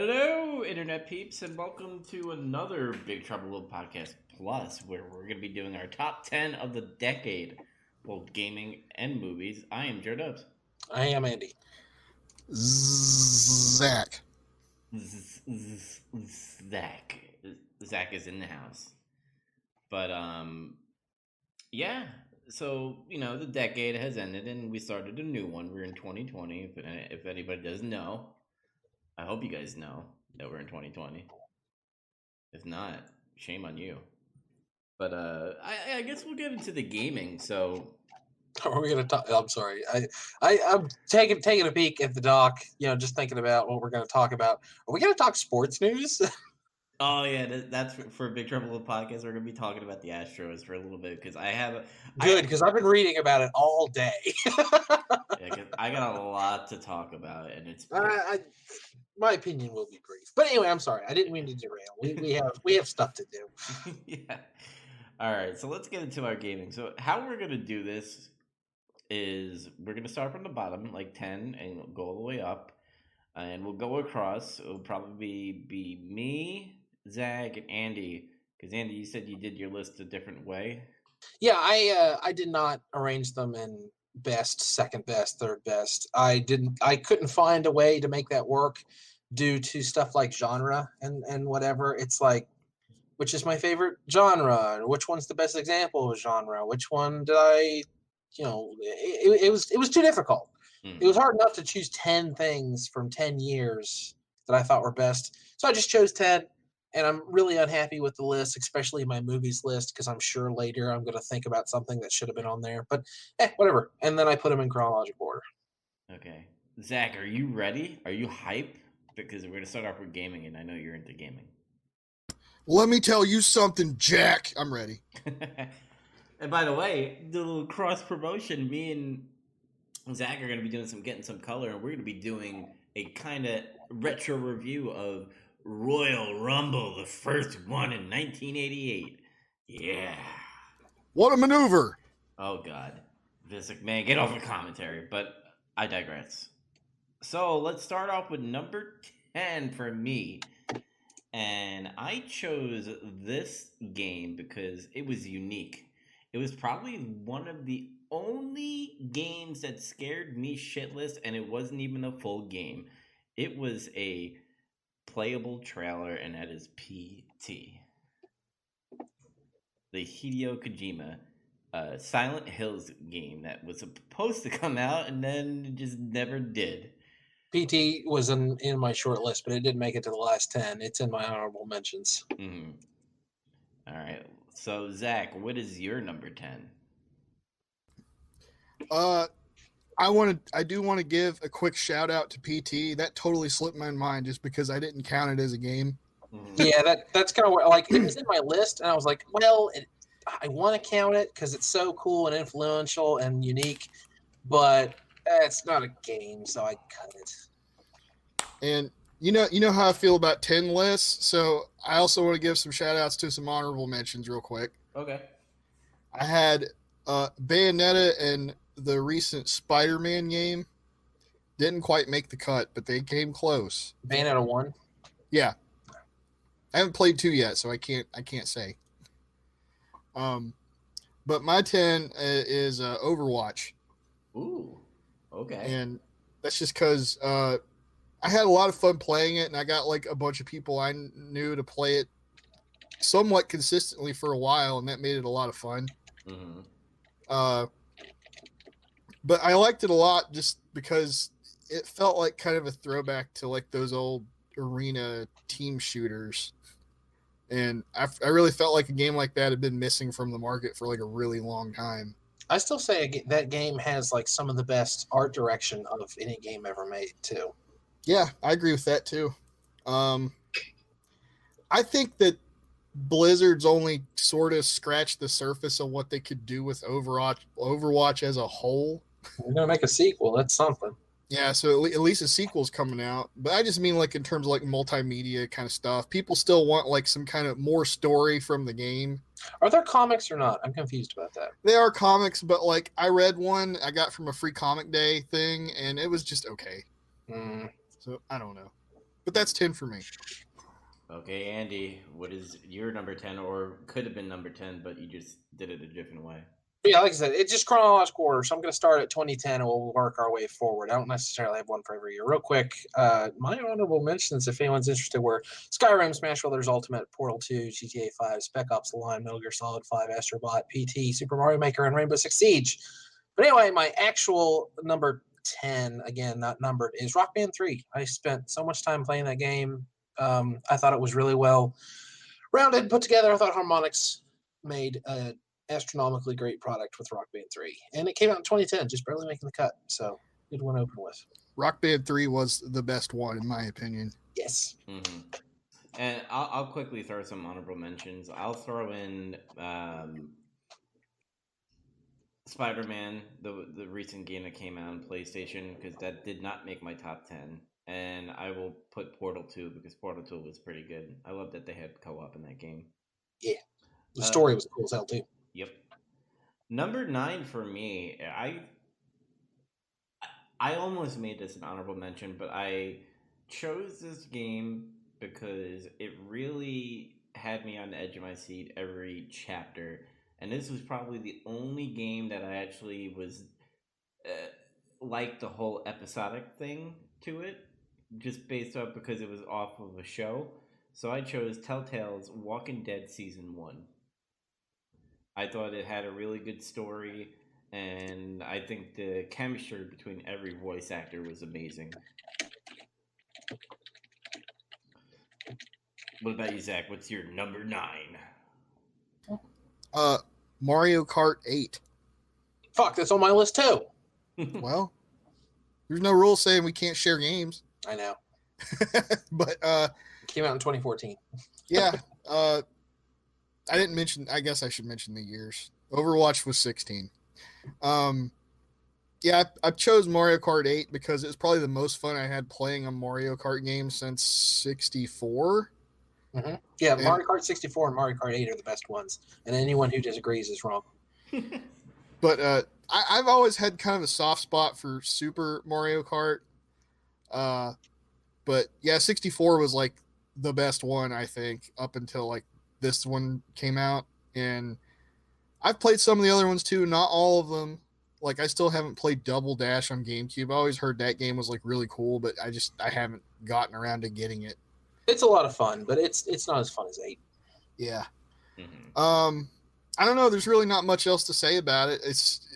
Hello, Internet peeps, and welcome to another Big Trouble Little Podcast Plus, where we're going to be doing our top 10 of the decade, both gaming and movies. I am Jared Dubs. I am Andy. Zach. Zach. Zach is in the house. But, yeah. So, the decade has ended, and we started a new one. We're in 2020, if anybody doesn't know. I hope you guys know that we're in 2020. If not, shame on you. But I guess we'll get into the gaming. So Are we gonna talk? I'm sorry. I'm taking a peek at the doc. Just thinking about what we're gonna talk about. Are we gonna talk sports news? oh yeah, that's for Big Trouble Little Podcast. We're gonna be talking about the Astros for a little bit because Good, because I've been reading about it all day. Yeah, 'cause I got a lot to talk about, and it's my opinion will be brief. But anyway, I'm sorry. I didn't mean to derail. We have stuff to do. yeah. All right, so let's get into our gaming. So how we're gonna do this is we're gonna start from the bottom, like 10, and go all the way up, and we'll go across. It'll probably be me, Zach, and Andy. Because Andy, you said you did your list a different way. Yeah, I did not arrange them in best, second best, third best. I couldn't find a way to make that work due to stuff like genre and whatever. It's like, which is my favorite genre? Which one's the best example of genre? Which one did I, it was too difficult. Mm-hmm. It was hard enough to choose 10 things from 10 years that I thought were best. So I just chose 10. And I'm really unhappy with the list, especially my movies list, because I'm sure later I'm going to think about something that should have been on there. But whatever. And then I put them in chronological order. Okay. Zach, are you ready? Are you hype? Because we're going to start off with gaming, and I know you're into gaming. Let me tell you something, Jack. I'm ready. And by the way, the little cross promotion, me and Zach are going to be doing getting some color, and we're going to be doing a kind of retro review of Royal Rumble, the first one in 1988. Yeah. What a maneuver. Oh, God. Vince McMahon, get off the commentary, but I digress. So let's start off with number 10 for me. And I chose this game because it was unique. It was probably one of the only games that scared me shitless, and it wasn't even a full game. It was a playable trailer, and that is PT. The Hideo Kojima Silent Hills game that was supposed to come out and then just never did. PT was in my short list, but it didn't make it to the last 10. It's in my honorable mentions. Mm-hmm. All right. So, Zach, what is your number 10? I do want to give a quick shout out to PT. That totally slipped my mind just because I didn't count it as a game. Mm-hmm. Yeah, that's kind of what, like, it was in my list, and I was like, well, I want to count it because it's so cool and influential and unique, but it's not a game, so I cut it. And you know how I feel about 10 lists, so I also want to give some shout outs to some honorable mentions real quick. Okay. I had Bayonetta and the recent Spider-Man game. Didn't quite make the cut, but they came close. Bayonetta 1? Yeah. I haven't played 2 yet, so I can't say. But my 10 is Overwatch. Ooh. Okay. And that's just because I had a lot of fun playing it, and I got like a bunch of people I knew to play it somewhat consistently for a while, and that made it a lot of fun. Mm-hmm. But I liked it a lot just because it felt like kind of a throwback to like those old arena team shooters. And I really felt like a game like that had been missing from the market for like a really long time. I still say that game has like some of the best art direction of any game ever made too. Yeah, I agree with that too. I think that Blizzard's only sort of scratched the surface of what they could do with Overwatch as a whole. We're gonna make a sequel. That's something. Yeah, so at least a sequel's coming out. But I just mean like in terms of like multimedia kind of stuff. People still want like some kind of more story from the game. Are there comics or not? I'm confused about that. They are comics, but like I read one I got from a free comic day thing, and it was just okay. So I don't know. But that's 10 for me. Okay, Andy, what is your number 10, or could have been number 10, but you just did it a different way? Yeah, like I said, it's just chronological order. So I'm going to start at 2010 and we'll work our way forward. I don't necessarily have one for every year. Real quick, my honorable mentions, if anyone's interested, were Skyrim, Smash Brothers Ultimate, Portal 2, GTA 5, Spec Ops: The Line, Metal Gear Solid 5, Astrobot, PT, Super Mario Maker, and Rainbow Six Siege. But anyway, my actual number 10, again, not numbered, is Rock Band 3. I spent so much time playing that game. I thought it was really well rounded, put together. I thought Harmonix made a astronomically great product with Rock Band 3. And it came out in 2010, just barely making the cut. So good one to open with. Rock Band 3 was the best one, in my opinion. Yes. Mm-hmm. And I'll quickly throw some honorable mentions. I'll throw in Spider-Man, the recent game that came out on PlayStation, because that did not make my top 10. And I will put Portal 2 because Portal 2 was pretty good. I love that they had co-op in that game. Yeah. The story was cool as hell, too. Yep. Number 9 for me, I almost made this an honorable mention, but I chose this game because it really had me on the edge of my seat every chapter. And this was probably the only game that I actually was like the whole episodic thing to it, just based off because it was off of a show. So I chose Telltale's Walking Dead Season 1. I thought it had a really good story, and I think the chemistry between every voice actor was amazing. What about you, Zach? What's your number 9? Mario Kart 8. Fuck, that's on my list, too. Well, there's no rule saying we can't share games. I know. But it came out in 2014. Yeah. I didn't mention, I guess I should mention the years. Overwatch was 16. Yeah, I chose Mario Kart 8 because it was probably the most fun I had playing a Mario Kart game since 64. Mm-hmm. Yeah, Mario Kart 64 and Mario Kart 8 are the best ones. And anyone who disagrees is wrong. But I've always had kind of a soft spot for Super Mario Kart. But yeah, 64 was like the best one, I think, up until like this one came out. And I've played some of the other ones too, not all of them. Like I still haven't played Double Dash on GameCube. I always heard that game was like really cool, but I haven't gotten around to getting it. It's a lot of fun, but it's not as fun as 8. Yeah. Mm-hmm. I don't know. There's really not much else to say about it. It's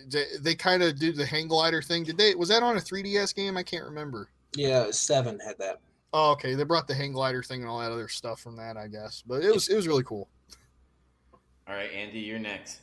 they kind of do the hang glider thing. Was that on a 3DS game? I can't remember. Yeah, 7 had that. Oh, okay. They brought the hang glider thing and all that other stuff from that, I guess. But it was really cool. All right, Andy, you're next.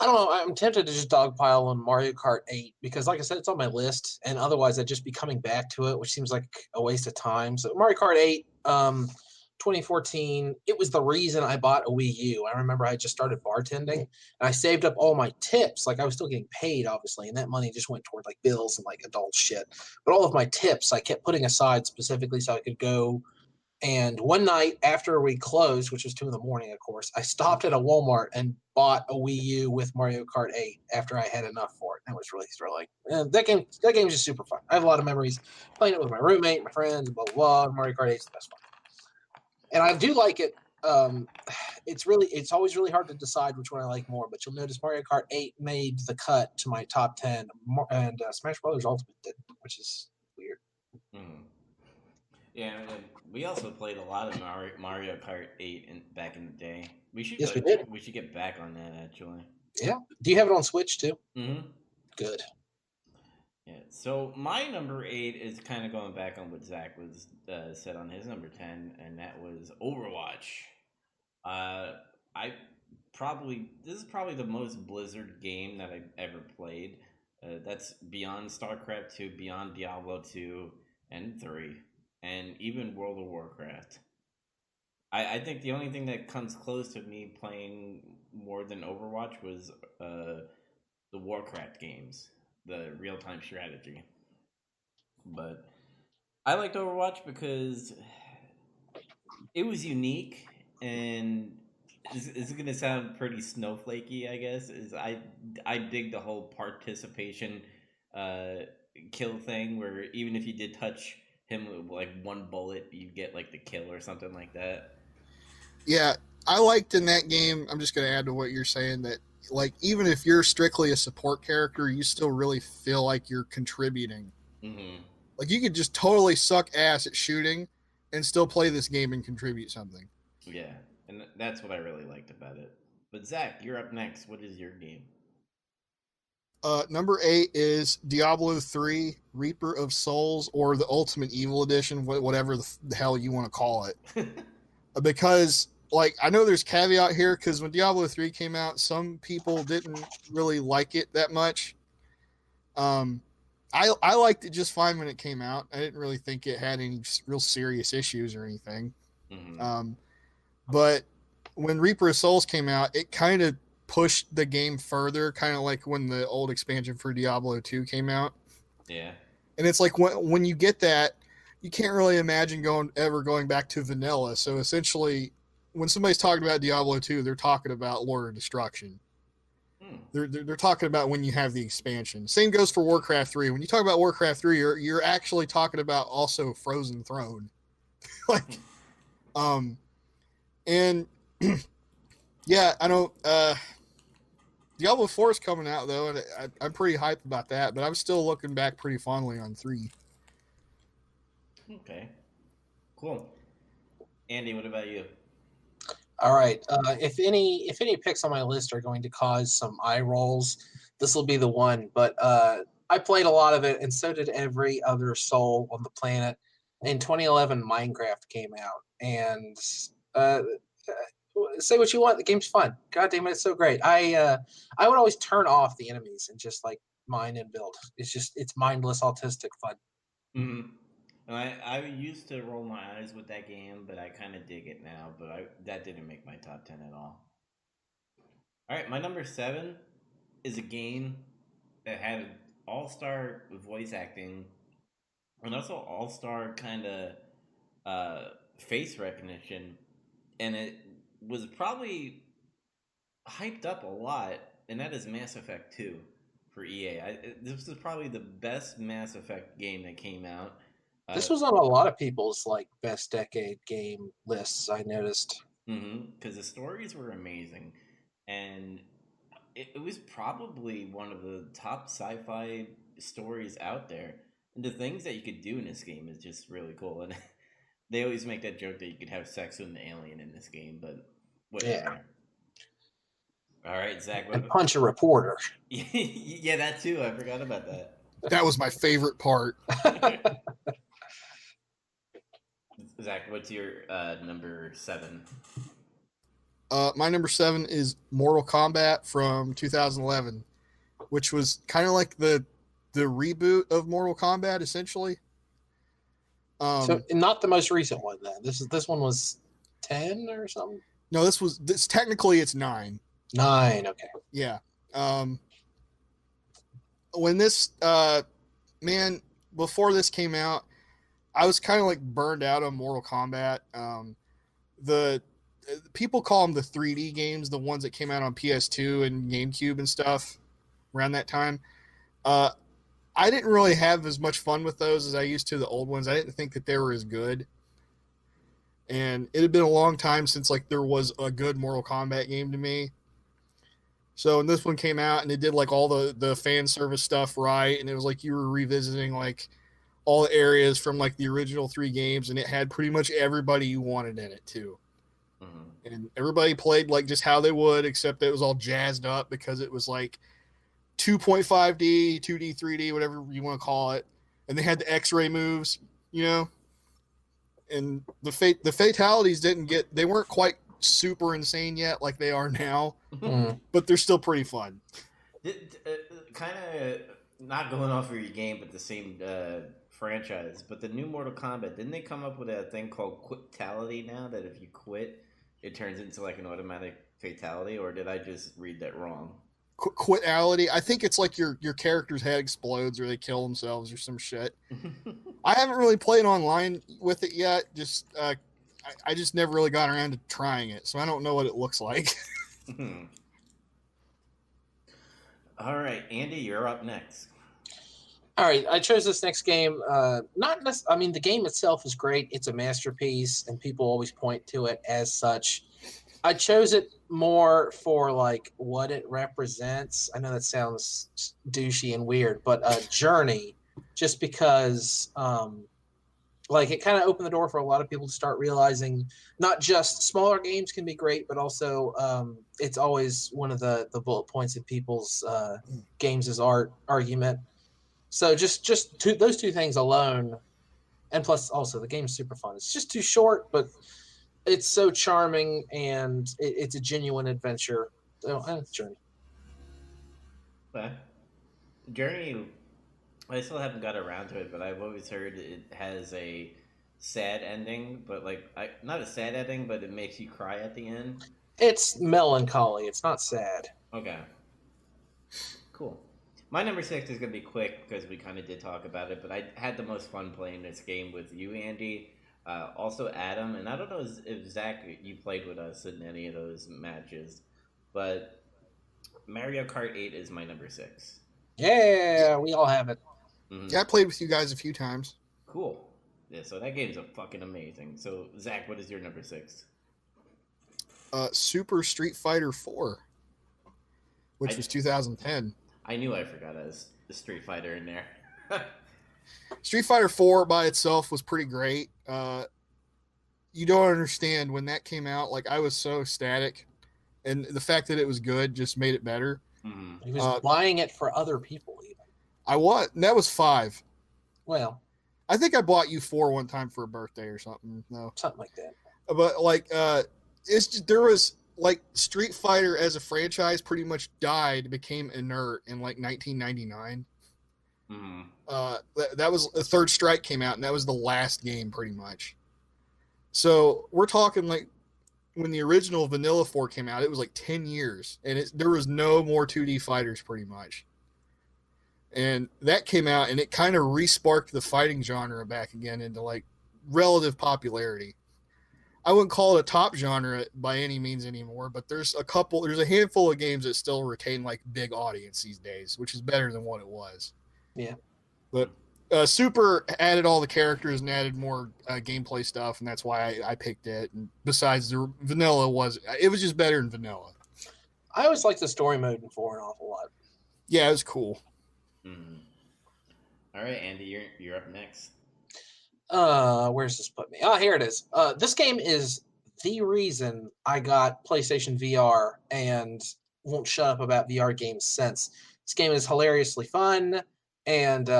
I don't know. I'm tempted to just dogpile on Mario Kart 8 because, like I said, it's on my list, and otherwise I'd just be coming back to it, which seems like a waste of time. So Mario Kart 8, 2014, it was the reason I bought a Wii U. I remember I just started bartending, and I saved up all my tips. Like I was still getting paid, obviously, and that money just went toward like bills and like adult shit. But all of my tips I kept putting aside specifically so I could go. And one night after we closed, which was 2 a.m, of course, I stopped at a Walmart and bought a Wii U with Mario Kart 8 after I had enough for it. It was really thrilling. And that game is just super fun. I have a lot of memories playing it with my roommate, my friends, blah, blah, blah. Mario Kart 8 is the best one. And I do like it. It's always really hard to decide which one I like more, but you'll notice Mario Kart 8 made the cut to my top 10, and Smash Brothers Ultimate did, which is weird. Mm-hmm. Yeah, and we also played a lot of Mario Kart 8 back in the day. We should get back on that, actually. Yeah. Do you have it on Switch, too? Mm-hmm. Good. Yeah, so my number 8 is kind of going back on what Zach was said on his number 10, and that was Overwatch. This is probably the most Blizzard game that I've ever played. That's beyond StarCraft 2, beyond Diablo 2 and 3, and even World of Warcraft. I think the only thing that comes close to me playing more than Overwatch was the Warcraft games, the real-time strategy. But I liked Overwatch because it was unique, and it's going to sound pretty snowflakey, I guess. I dig the whole participation kill thing, where even if you did touch him with like one bullet, you get like the kill or something like that. Yeah, I liked in that game. I'm just going to add to what you're saying that like even if you're strictly a support character, you still really feel like you're contributing. Mm-hmm. Like you could just totally suck ass at shooting and still play this game and contribute something. Yeah, and that's what I really liked about it. But Zach, you're up next. What is your game? Number 8 is Diablo 3 Reaper of Souls, or the Ultimate Evil Edition, whatever the hell you want to call it. Because like I know there's caveat here because when Diablo 3 came out, some people didn't really like it that much. I liked it just fine when it came out. I didn't really think it had any real serious issues or anything. Mm-hmm. But when Reaper of Souls came out, it kind of pushed the game further, kind of like when the old expansion for Diablo 2 came out. Yeah. And it's like when you get that, you can't really imagine going back to vanilla. So essentially, when somebody's talking about Diablo 2, they're talking about Lord of Destruction. They're talking about when you have the expansion. Same goes for Warcraft 3. When you talk about Warcraft 3, you're actually talking about also Frozen Throne. like and yeah, I don't Diablo 4 is coming out though, and I'm pretty hyped about that, but I'm still looking back pretty fondly on 3. Okay. Cool. Andy, what about you? All right. If any picks on my list are going to cause some eye rolls, this will be the one. But I played a lot of it, and so did every other soul on the planet. In 2011, Minecraft came out, and say what you want, the game's fun. God damn it, it's so great. I would always turn off the enemies and just like mine and build. It's mindless autistic fun. Mm-hmm. And I used to roll my eyes with that game, but I kind of dig it now. But that didn't make my top 10 at all. All right, my number 7 is a game that had all-star voice acting and also all-star kind of face recognition, and it was probably hyped up a lot, and that is Mass Effect 2 for EA. This is probably the best Mass Effect game that came out. This was on a lot of people's like best decade game lists. I noticed. Because the stories were amazing, and it was probably one of the top sci-fi stories out there. And the things that you could do in this game is just really cool. And they always make that joke that you could have sex with an alien in this game, but whatever. Yeah. All right, Zach. And punch a reporter. Yeah, that too. I forgot about that. That was my favorite part. Zach, what's your number 7? My number 7 is Mortal Kombat from 2011, which was kind of like the reboot of Mortal Kombat, essentially. So not the most recent one then. This one was 10 or something. No, this technically it's 9. 9. Okay. Yeah. When this man before this came out, I was kind of like burned out on Mortal Kombat. The people call them the 3D games, the ones that came out on PS2 and GameCube and stuff around that time. I didn't really have as much fun with those as I used to the old ones. I didn't think that they were as good. And it had been a long time since like there was a good Mortal Kombat game to me. So when this one came out and it did like all the fan service stuff right, and it was like you were revisiting like all the areas from like the original 3 games, and it had pretty much everybody you wanted in it too. Mm-hmm. And everybody played like just how they would, except it was all jazzed up because it was like 2.5D, 2D, 3D, whatever you want to call it. And they had the X-ray moves, you know. And the fatalities they weren't quite super insane yet like they are now, but they're still pretty fun. Kind of not going off of your game, but the same franchise. But the new Mortal Kombat, didn't they come up with a thing called quitality now? That if you quit, it turns into like an automatic fatality, or did I just read that wrong? Quitality. I think it's like your character's head explodes or they kill themselves or some shit. I haven't really played online with it yet. Just I just never really got around to trying it, so I don't know what it looks like. All right, Andy, you're up next. All right, I chose this next game. I mean, the game itself is great. It's a masterpiece, and people always point to it as such. I chose it more for like what it represents. I know that sounds douchey and weird, but Journey, just because like it kind of opened the door for a lot of people to start realizing not just smaller games can be great, but also it's always one of the bullet points in people's games as art argument. So those two things alone, and plus also the game's super fun. It's just too short, but it's so charming and it's a genuine adventure. So, Journey. Okay. Journey, I still haven't got around to it, but I've always heard it has a sad ending, but like not a sad ending, but it makes you cry at the end. It's melancholy. It's not sad. Okay, cool. My number six is gonna be quick because we kind of did talk about it, but I had the most fun playing this game with you, Andy. Also, Adam, and I don't know if Zach you played with us in any of those matches, but Mario Kart 8 is my number six. Yeah, we all have it. Mm-hmm. Yeah, I played with you guys a few times. Cool. Yeah, so that game's a fucking amazing. So, Zach, what is your number six? Super Street Fighter 4, which was 2010. I knew I forgot a Street Fighter in there. Street Fighter 4 by itself was pretty great. You don't understand when that came out. Like, I was so ecstatic, and the fact that it was good just made it better. Mm-hmm. He was buying it for other people, even. I was. And that was 5. Well, I think I bought you 4 one time for a birthday or something. No, something like that. but like, it's just, there was like Street Fighter as a franchise pretty much died, became inert in like 1999. Mm-hmm. That was the Third Strike came out, and that was the last game pretty much. So we're talking like when the original Vanilla 4 came out, it was like 10 years, and there was no more 2D fighters pretty much. And that came out, and it kind of re-sparked the fighting genre back again into like relative popularity. I wouldn't call it a top genre by any means anymore, but there's a handful of games that still retain like big audience these days, which is better than what it was. Yeah. But Super added all the characters and added more gameplay stuff, and that's why I picked it. And besides, the Vanilla it was just better than Vanilla. I always liked the story mode in 4 an awful lot. Yeah, it was cool. Mm-hmm. All right, Andy, you're up next. Where's this put me? Here it is. This game is the reason I got PlayStation VR and won't shut up about VR games since. This game is hilariously fun, and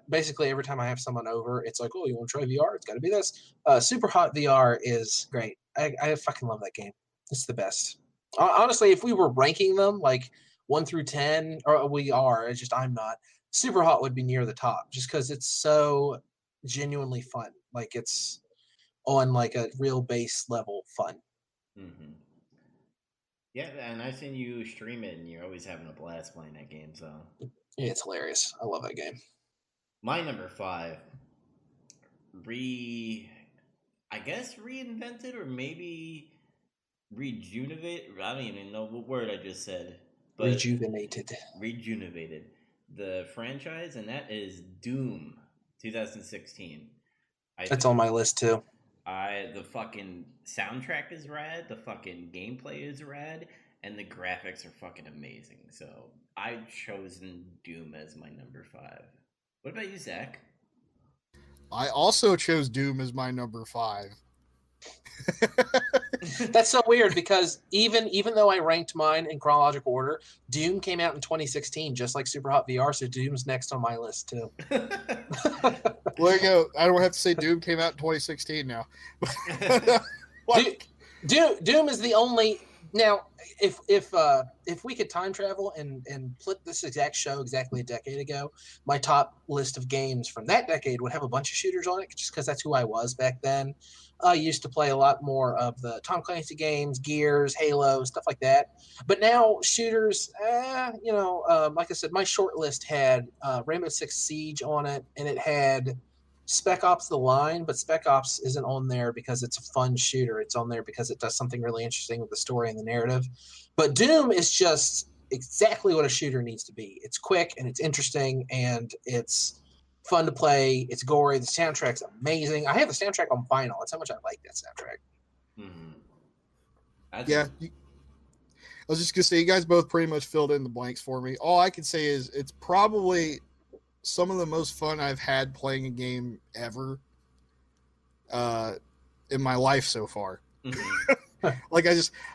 basically every time I have someone over, it's like, oh, you want to try VR? It's got to be this. Super Hot VR is great. I fucking love that game. It's the best. Honestly, if we were ranking them like 1 through 10, or we are, it's just I'm not. Super Hot would be near the top just because it's so genuinely fun. Like it's on like a real base level fun. Mm-hmm. Yeah, and I've seen you stream it, and you're always having a blast playing that game. So yeah, it's hilarious. I love that game. My number 5, I guess reinvented or maybe rejuvenate. I don't even know what word I just said. But Rejuvenated the franchise, and that is Doom 2016. That's on my list too. The fucking soundtrack is rad, the fucking gameplay is rad, and the graphics are fucking amazing. So I've chosen Doom as my number 5. What about you, Zach? I also chose Doom as my number 5. That's so weird because even though I ranked mine in chronological order, Doom came out in 2016, just like Super Hot VR. So Doom's next on my list too. There you go. I don't have to say Doom came out in 2016 now. Doom is the only. Now, if we could time travel and put this exact show exactly a decade ago, my top list of games from that decade would have a bunch of shooters on it, just because that's who I was back then. I used to play a lot more of the Tom Clancy games, Gears, Halo, stuff like that. But now shooters, like I said, my short list had Rainbow Six Siege on it, and it had Spec Ops: The Line, but Spec Ops isn't on there because it's a fun shooter. It's on there because it does something really interesting with the story and the narrative. But Doom is just exactly what a shooter needs to be. It's quick and it's interesting and it's fun to play. It's gory. The soundtrack's amazing. I have the soundtrack on vinyl. That's how much I like that soundtrack. Yeah. I was just going to say, you guys both pretty much filled in the blanks for me. All I can say is it's probably some of the most fun I've had playing a game ever in my life so far. Like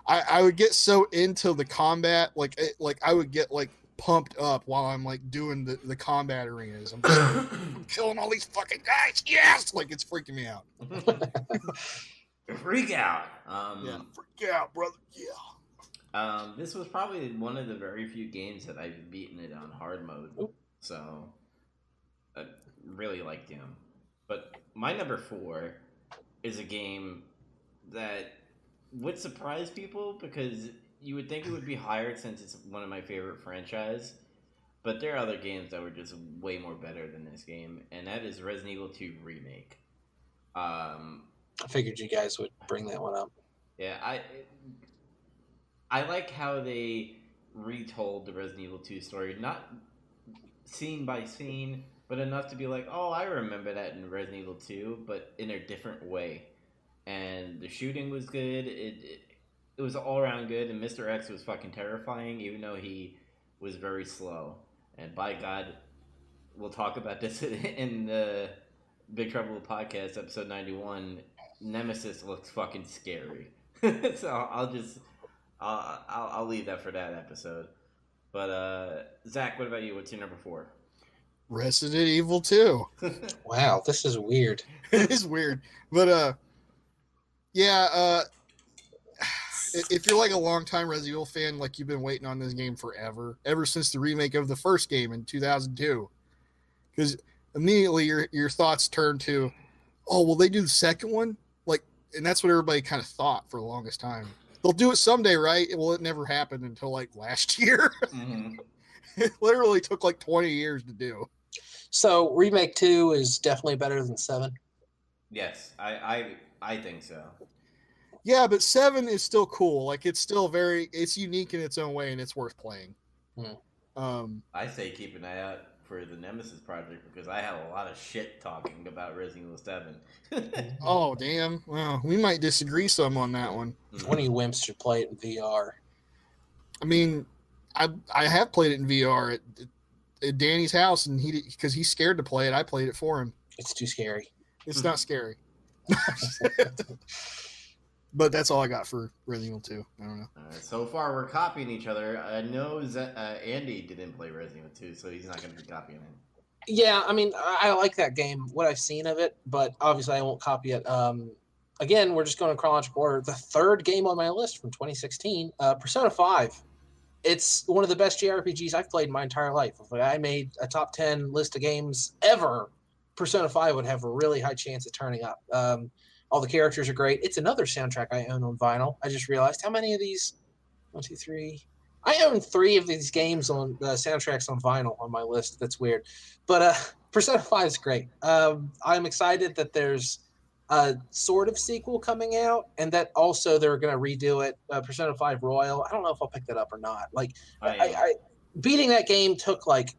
I would get so into the combat, like I would get like pumped up while I'm like doing the combat arenas. I'm killing all these fucking guys. Yes, like it's freaking me out. Freak out. Yeah, freak out, brother. Yeah. This was probably one of the very few games that I've beaten it on hard mode. So I really liked him. But my number 4 is a game that would surprise people because you would think it would be higher since it's one of my favorite franchise. But there are other games that were just way more better than this game, and that is Resident Evil 2 Remake. I figured you guys would bring that one up. Yeah, I like how they retold the Resident Evil 2 story, not scene by scene, but enough to be like, oh, I remember that in Resident Evil 2, but in a different way. And the shooting was good. It was all around good, and Mr. X was fucking terrifying, even though he was very slow. And by God, we'll talk about this in the Big Trouble podcast, episode 91. Nemesis looks fucking scary. So I'll leave that for that episode. But Zach, what about you? What's your number 4? Resident Evil 2. Wow, this is weird. It is weird, but yeah. If you're like a longtime Resident Evil fan, like you've been waiting on this game forever, ever since the remake of the first game in 2002, because immediately your thoughts turn to, oh, will they do the second one? Like, and that's what everybody kind of thought for the longest time. They'll do it someday, right? Well, it never happened until like last year. Mm-hmm. It literally took like 20 years to do. So Remake 2 is definitely better than 7? Yes, I think so. Yeah, but 7 is still cool. Like it's still it's unique in its own way, and it's worth playing. I say keep an eye out for the Nemesis project because I have a lot of shit talking about Resident Evil 7. Oh, damn. Well, we might disagree some on that one. One of you wimps should play it in VR. I mean, I have played it in VR at Danny's house, and because he's scared to play it, I played it for him. It's too scary. It's not scary. But that's all I got for Resident Evil 2. I don't know. So far, we're copying each other. I know Andy didn't play Resident Evil 2, so he's not going to be copying it. Yeah, I mean, I like that game, what I've seen of it, but obviously I won't copy it. Again, we're just going in chronological order. The third game on my list from 2016, Persona 5. It's one of the best JRPGs I've played in my entire life. If I made a top 10 list of games ever, Persona 5 would have a really high chance of turning up. All the characters are great. It's another soundtrack I own on vinyl. I just realized how many of these? 1, 2, 3. I own 3 of these games on soundtracks on vinyl on my list. That's weird. But Persona 5 is great. I'm excited that there's a sort of sequel coming out, and that also they're going to redo it. Persona 5 Royal. I don't know if I'll pick that up or not. Like, I beating that game took like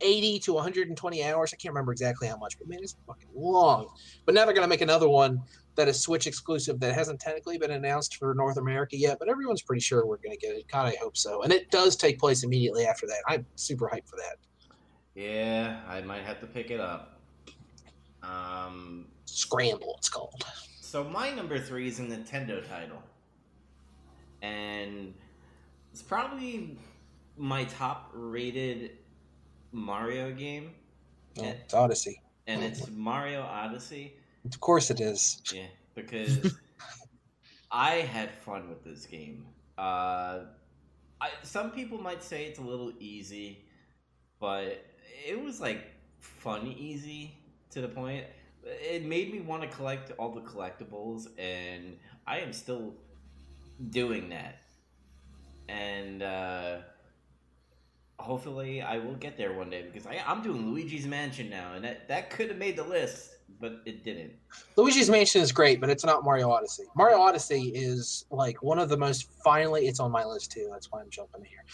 80 to 120 hours. I can't remember exactly how much, but man, it's fucking long. But now they're going to make another one that is Switch exclusive that hasn't technically been announced for North America yet, but everyone's pretty sure we're going to get it. God, I hope so. And it does take place immediately after that. I'm super hyped for that. Yeah, I might have to pick it up. Scramble, it's called. So my number 3 is a Nintendo title. And it's probably my top rated Mario game. It's Odyssey. And it's Mario Odyssey. Of course it is. Yeah, because I had fun with this game. Some people might say it's a little easy, but it was like fun easy to the point. It made me want to collect all the collectibles, and I am still doing that. And hopefully I will get there one day because I'm doing Luigi's Mansion now, and that could have made the list, but it didn't. Luigi's Mansion is great, but it's not Mario Odyssey. Mario Odyssey is like one of the most finely. It's on my list too. That's why I'm jumping here.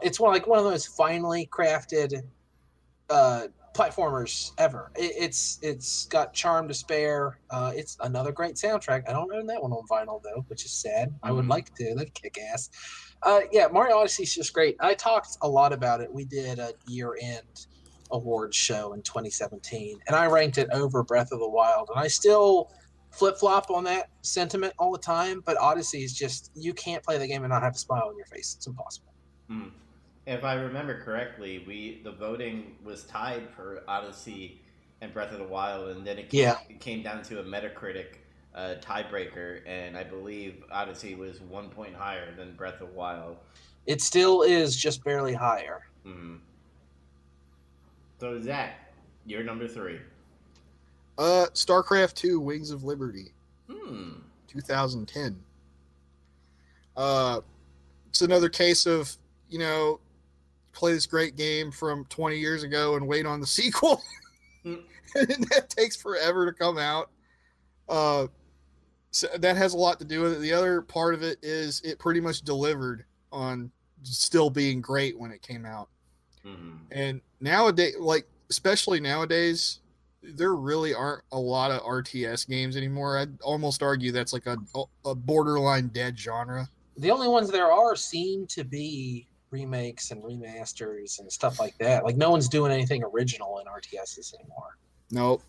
It's one of the most finely crafted platformers ever. It's got charm to spare. It's another great soundtrack. I don't own that one on vinyl though, which is sad. I would like to. That'd kick ass. Yeah, Mario Odyssey is just great. I talked a lot about it. We did a year-end awards show in 2017, and I ranked it over Breath of the Wild. And I still flip-flop on that sentiment all the time. But Odyssey is just, you can't play the game and not have a smile on your face. It's impossible. Mm. If I remember correctly, the voting was tied for Odyssey and Breath of the Wild, and then it came down to a Metacritic tiebreaker, and I believe Odyssey was 1 point higher than Breath of the Wild. It still is just barely higher. Mm-hmm. So Zach, you're number 3. StarCraft 2: Wings of Liberty, 2010. It's another case of, play this great game from 20 years ago and wait on the sequel. And that takes forever to come out. So that has a lot to do with it. The other part of it is it pretty much delivered on still being great when it came out. Mm-hmm. And nowadays, especially nowadays, there really aren't a lot of RTS games anymore. I'd almost argue that's like a borderline dead genre. The only ones there are seem to be remakes and remasters and stuff like that. Like, no one's doing anything original in RTSs anymore. Nope.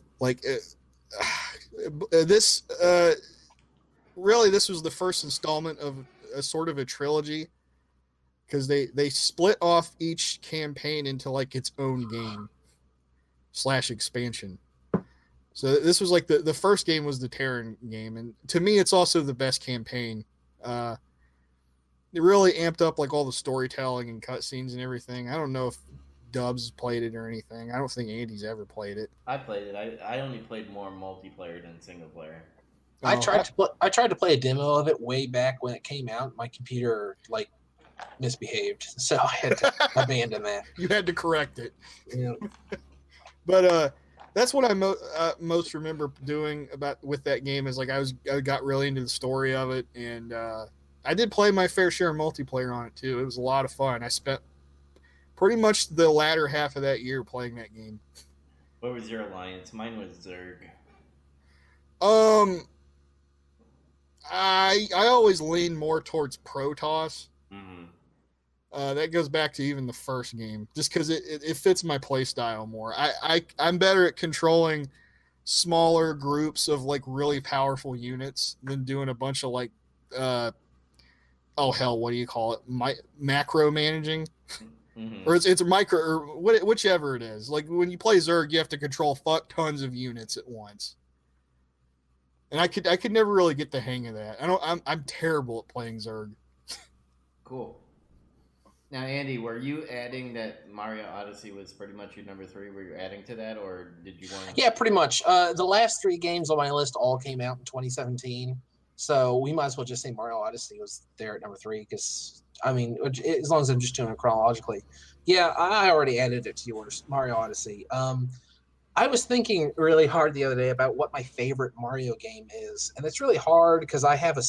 This was the first installment of a sort of a trilogy, because they split off each campaign into its own game / expansion. So this was the first game was the Terran game, and to me it's also the best campaign. It really amped up all the storytelling and cutscenes and everything. I don't know if Dubs played it or anything. I don't think Andy's ever played it. I played it. I only played more multiplayer than single player. I tried to play a demo of it way back when it came out. My computer misbehaved, so I had to abandon that. You had to correct it. Yeah. But that's what I most remember doing with that game is I got really into the story of it, and I did play my fair share of multiplayer on it too. It was a lot of fun. I spent pretty much the latter half of that year playing that game. What was your alliance? Mine was Zerg. I always lean more towards Protoss. Mm-hmm. That goes back to even the first game, just because it fits my play style more. I'm better at controlling smaller groups of really powerful units than doing a bunch of what do you call it? Macro managing. Mm-hmm. Or it's micro, or whichever it is. When you play Zerg, you have to control tons of units at once. And I could never really get the hang of that. I'm terrible at playing Zerg. Cool. Now, Andy, were you adding that Mario Odyssey was pretty much your number 3? Were you adding to that, or did you want to... Yeah, pretty much. The last 3 games on my list all came out in 2017. So we might as well just say Mario Odyssey was there at number 3, because, as long as I'm just doing it chronologically. Yeah, I already added it to yours, Mario Odyssey. I was thinking really hard the other day about what my favorite Mario game is, and it's really hard because I have a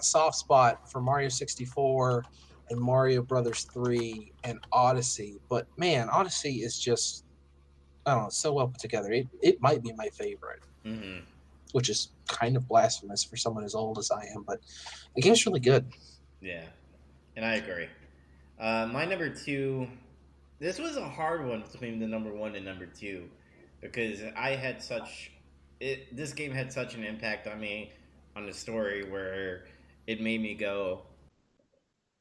soft spot for Mario 64 and Mario Brothers 3 and Odyssey. But man, Odyssey is just, I don't know, so well put together. It might be my favorite, which is kind of blasphemous for someone as old as I am, but the game's really good. Yeah, and I agree. My number 2, this was a hard one between the number 1 and number 2, because this game had such an impact on me, on the story, where it made me go,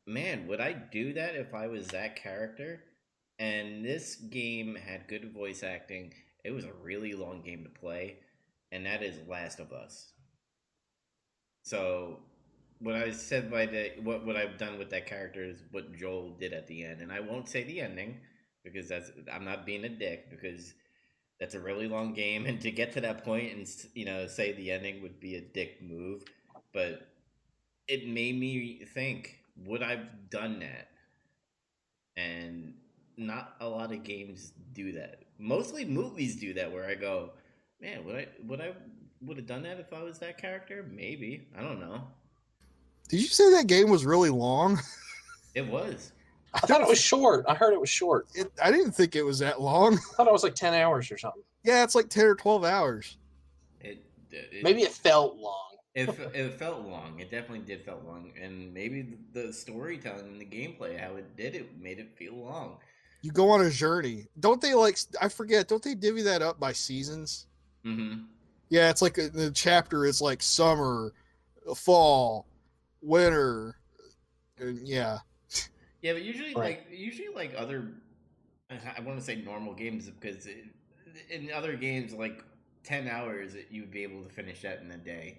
man, would I do that if I was that character? And this game had good voice acting. It was a really long game to play, and that is Last of Us. So what I said what I've done with that character is what Joel did at the end, and I won't say the ending because I'm not being a dick, because that's a really long game, and to get to that point and say the ending would be a dick move. But it made me think, would I've done that? And not a lot of games do that. Mostly movies do that, where I go, man, would have done that if I was that character? Maybe. I don't know. Did you say that game was really long? It was. I thought it was short. I heard it was short. I didn't think it was that long. I thought it was like 10 hours or something. Yeah, it's like 10 or 12 hours. Maybe it felt long. It felt long. It definitely did felt long, and maybe the storytelling and the gameplay, how it did it, made it feel long. You go on a journey. Don't they I forget, don't they divvy that up by seasons? Mm-hmm. Yeah, it's like the chapter is like summer, fall, winter, and yeah. Yeah, but usually, Right. like other, I want to say normal games, because in other games, like 10 hours, you would be able to finish that in a day.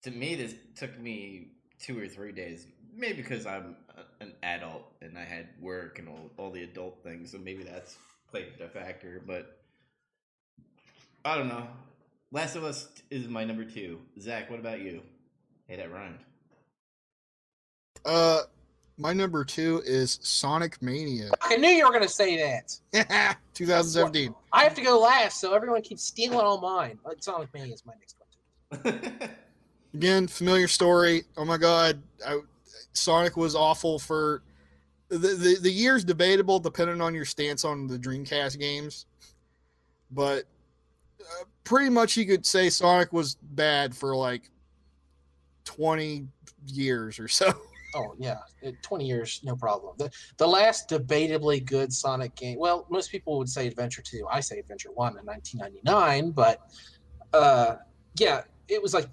To me, this took me 2 or 3 days, maybe because I'm an adult and I had work and all the adult things, so maybe that's played a factor, but I don't know. Last of Us is my number 2. Zach, what about you? Hey, that rhymed. My number 2 is Sonic Mania. I knew you were going to say that. 2017. I have to go last, so everyone keeps stealing all mine. Sonic Mania is my next one. Again, familiar story. Oh my god, Sonic was awful for the year's debatable depending on your stance on the Dreamcast games, but pretty much you could say Sonic was bad for like 20 years or so. Oh yeah, 20 years, no problem. The last debatably good Sonic game. Well, most people would say Adventure 2. I say Adventure 1 in 1999, but yeah, it was like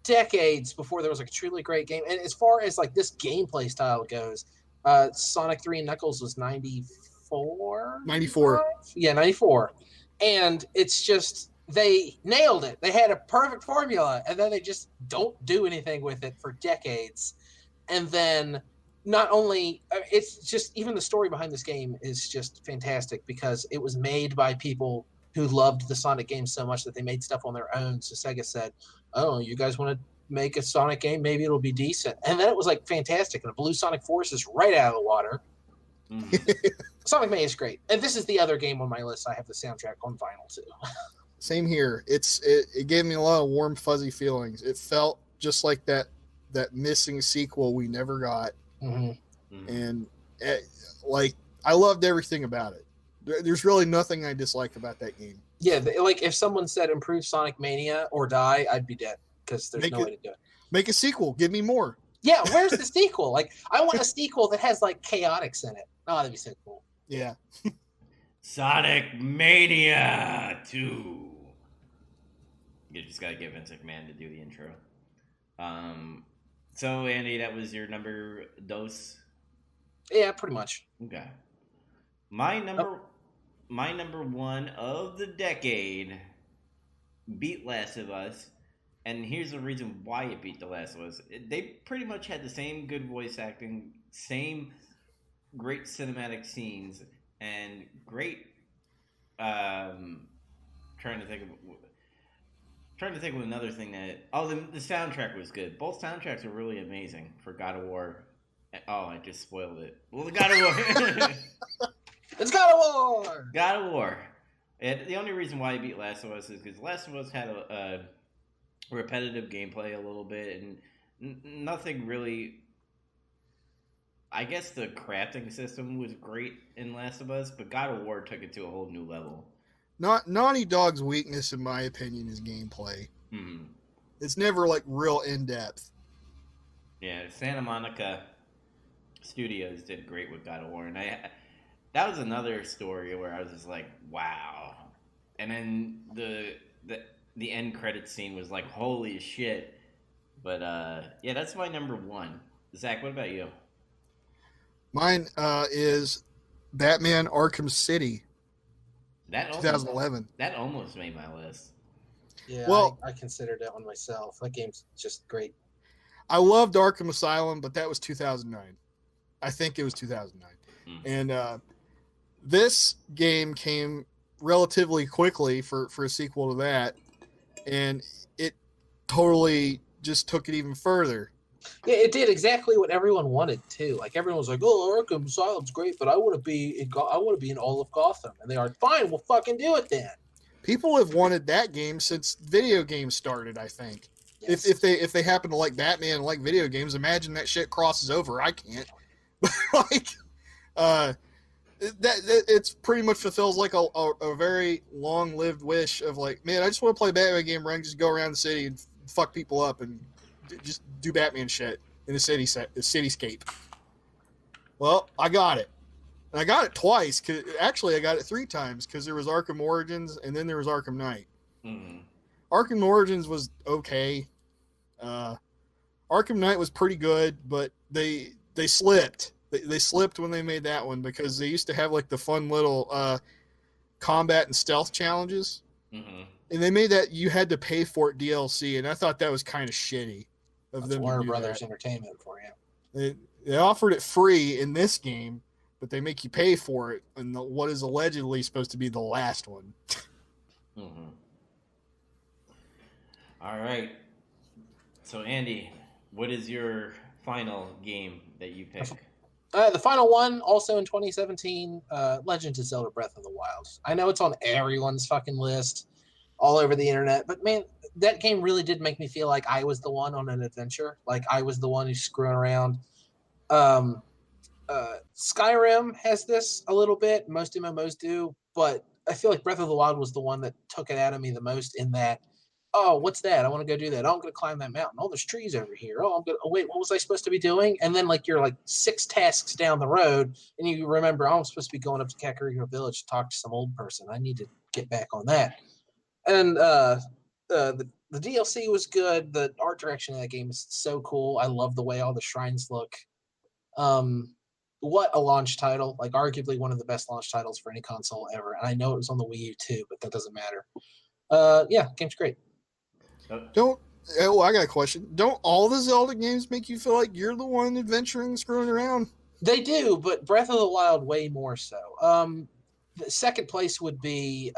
decades before there was like a truly great game. And as far as like this gameplay style goes, Sonic 3 and Knuckles was 94. 94. Yeah, 94. And it's just they nailed it. They had a perfect formula, and then they just don't do anything with it for decades. And then not only it's just even the story behind this game is just fantastic because it was made by people who loved the Sonic games so much that they made stuff on their own. So Sega said, "Oh, you guys want to make a Sonic game? Maybe it'll be decent." And then it was like fantastic, and it blew Sonic Forces right out of the water. Sonic Mania is great, and this is the other game on my list. I have the soundtrack on vinyl too. Same here. It gave me a lot of warm, fuzzy feelings. It felt just like that missing sequel we never got, and like I loved everything about it. There's really nothing I dislike about that game. Yeah, like if someone said improve Sonic Mania or die, I'd be dead because there's no way to do it. Make a sequel. Give me more. Yeah, where's the sequel? Like, I want a sequel that has like chaotix in it. Oh, that'd be so cool. Yeah. Sonic Mania 2. You just gotta get Vince McMahon to do the intro. So Andy, that was your number dos? Yeah, pretty much. Okay. My number one of the decade beat Last of Us, and here's the reason why it beat The Last of Us. They pretty much had the same good voice acting, same great cinematic scenes, and great. Trying to think of another thing that. Oh, the soundtrack was good. Both soundtracks were really amazing for God of War. Oh, I just spoiled it. Well, the God of War. It's God of War. God of War. And the only reason why I beat Last of Us is because Last of Us had a repetitive gameplay a little bit, and nothing really. I guess the crafting system was great in Last of Us, but God of War took it to a whole new level. Naughty Dog's weakness, in my opinion, is gameplay. Mm-hmm. It's never like real in depth. Yeah, Santa Monica Studios did great with God of War, and that was another story where I was just like, wow. And then the end credits scene was like, holy shit. But yeah, that's my number one. Zach, what about you? Mine is Batman Arkham City. That 2011. That almost made my list. Yeah, well, I considered that one myself. That game's just great. I loved Arkham Asylum, but that was 2009. I think it was 2009. And this game came relatively quickly for a sequel to that, and it totally just took it even further. Yeah, it did exactly what everyone wanted too. Like everyone was like, "Oh, Arkham Asylum's great, but I want to be in all of Gotham." And they are fine. We'll fucking do it then. People have wanted that game since video games started. I think Yes. if they happen to like Batman and like video games, imagine that shit crosses over. I can't. But like It's pretty much fulfills like a very long-lived wish of like, man, I just want to play a Batman game where I can just go around the city and fuck people up and just do Batman shit in a cityscape. Well, I got it. And I got it twice. Actually, I got it 3 times because there was Arkham Origins and then there was Arkham Knight. Mm-hmm. Arkham Origins was okay. Arkham Knight was pretty good, but they slipped. They slipped when they made that one because they used to have like the fun little combat and stealth challenges. Mm-hmm. And they made that you had to pay for it DLC, and I thought that was kind of shitty of That's them Warner to do Brothers that. Entertainment for you. They offered it free in this game, but they make you pay for it in what is allegedly supposed to be the last one. Mm-hmm. All right. So, Andy, what is your final game that you pick? The final one, also in 2017, Legend of Zelda Breath of the Wild. I know it's on everyone's fucking list all over the internet, but man, that game really did make me feel like I was the one on an adventure. Like I was the one who's screwing around. Skyrim has this a little bit. Most MMOs do, but I feel like Breath of the Wild was the one that took it out of me the most in that, oh, what's that? I want to go do that. Oh, I'm going to climb that mountain. Oh, there's trees over here. Oh, wait, what was I supposed to be doing? And then like you're like 6 tasks down the road and you remember, oh, I'm supposed to be going up to Kakariko Village to talk to some old person. I need to get back on that. And the DLC was good. The art direction of that game is so cool. I love the way all the shrines look. What a launch title. Like arguably one of the best launch titles for any console ever. And I know it was on the Wii U too, but that doesn't matter. Yeah, game's great. I got a question. Don't all the Zelda games make you feel like you're the one adventuring, screwing around? They do, but Breath of the Wild way more so. The second place would be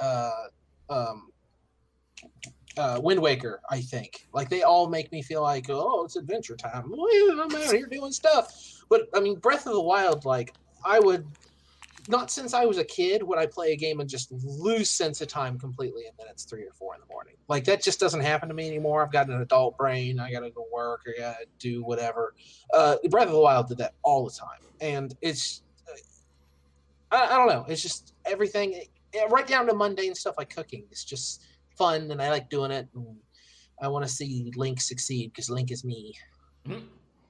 Wind Waker, I think. Like they all make me feel like, oh, it's adventure time. I'm out here doing stuff. But I mean, Breath of the Wild, like I would not since I was a kid would I play a game and just lose sense of time completely, and then it's 3 or 4 in the morning. Like that just doesn't happen to me anymore. I've got an adult brain. I got to go work. I got to do whatever. Breath of the Wild did that all the time, and it's I don't know. It's just everything, right down to mundane stuff like cooking. It's just fun, and I like doing it. And I want to see Link succeed because Link is me. Mm-hmm.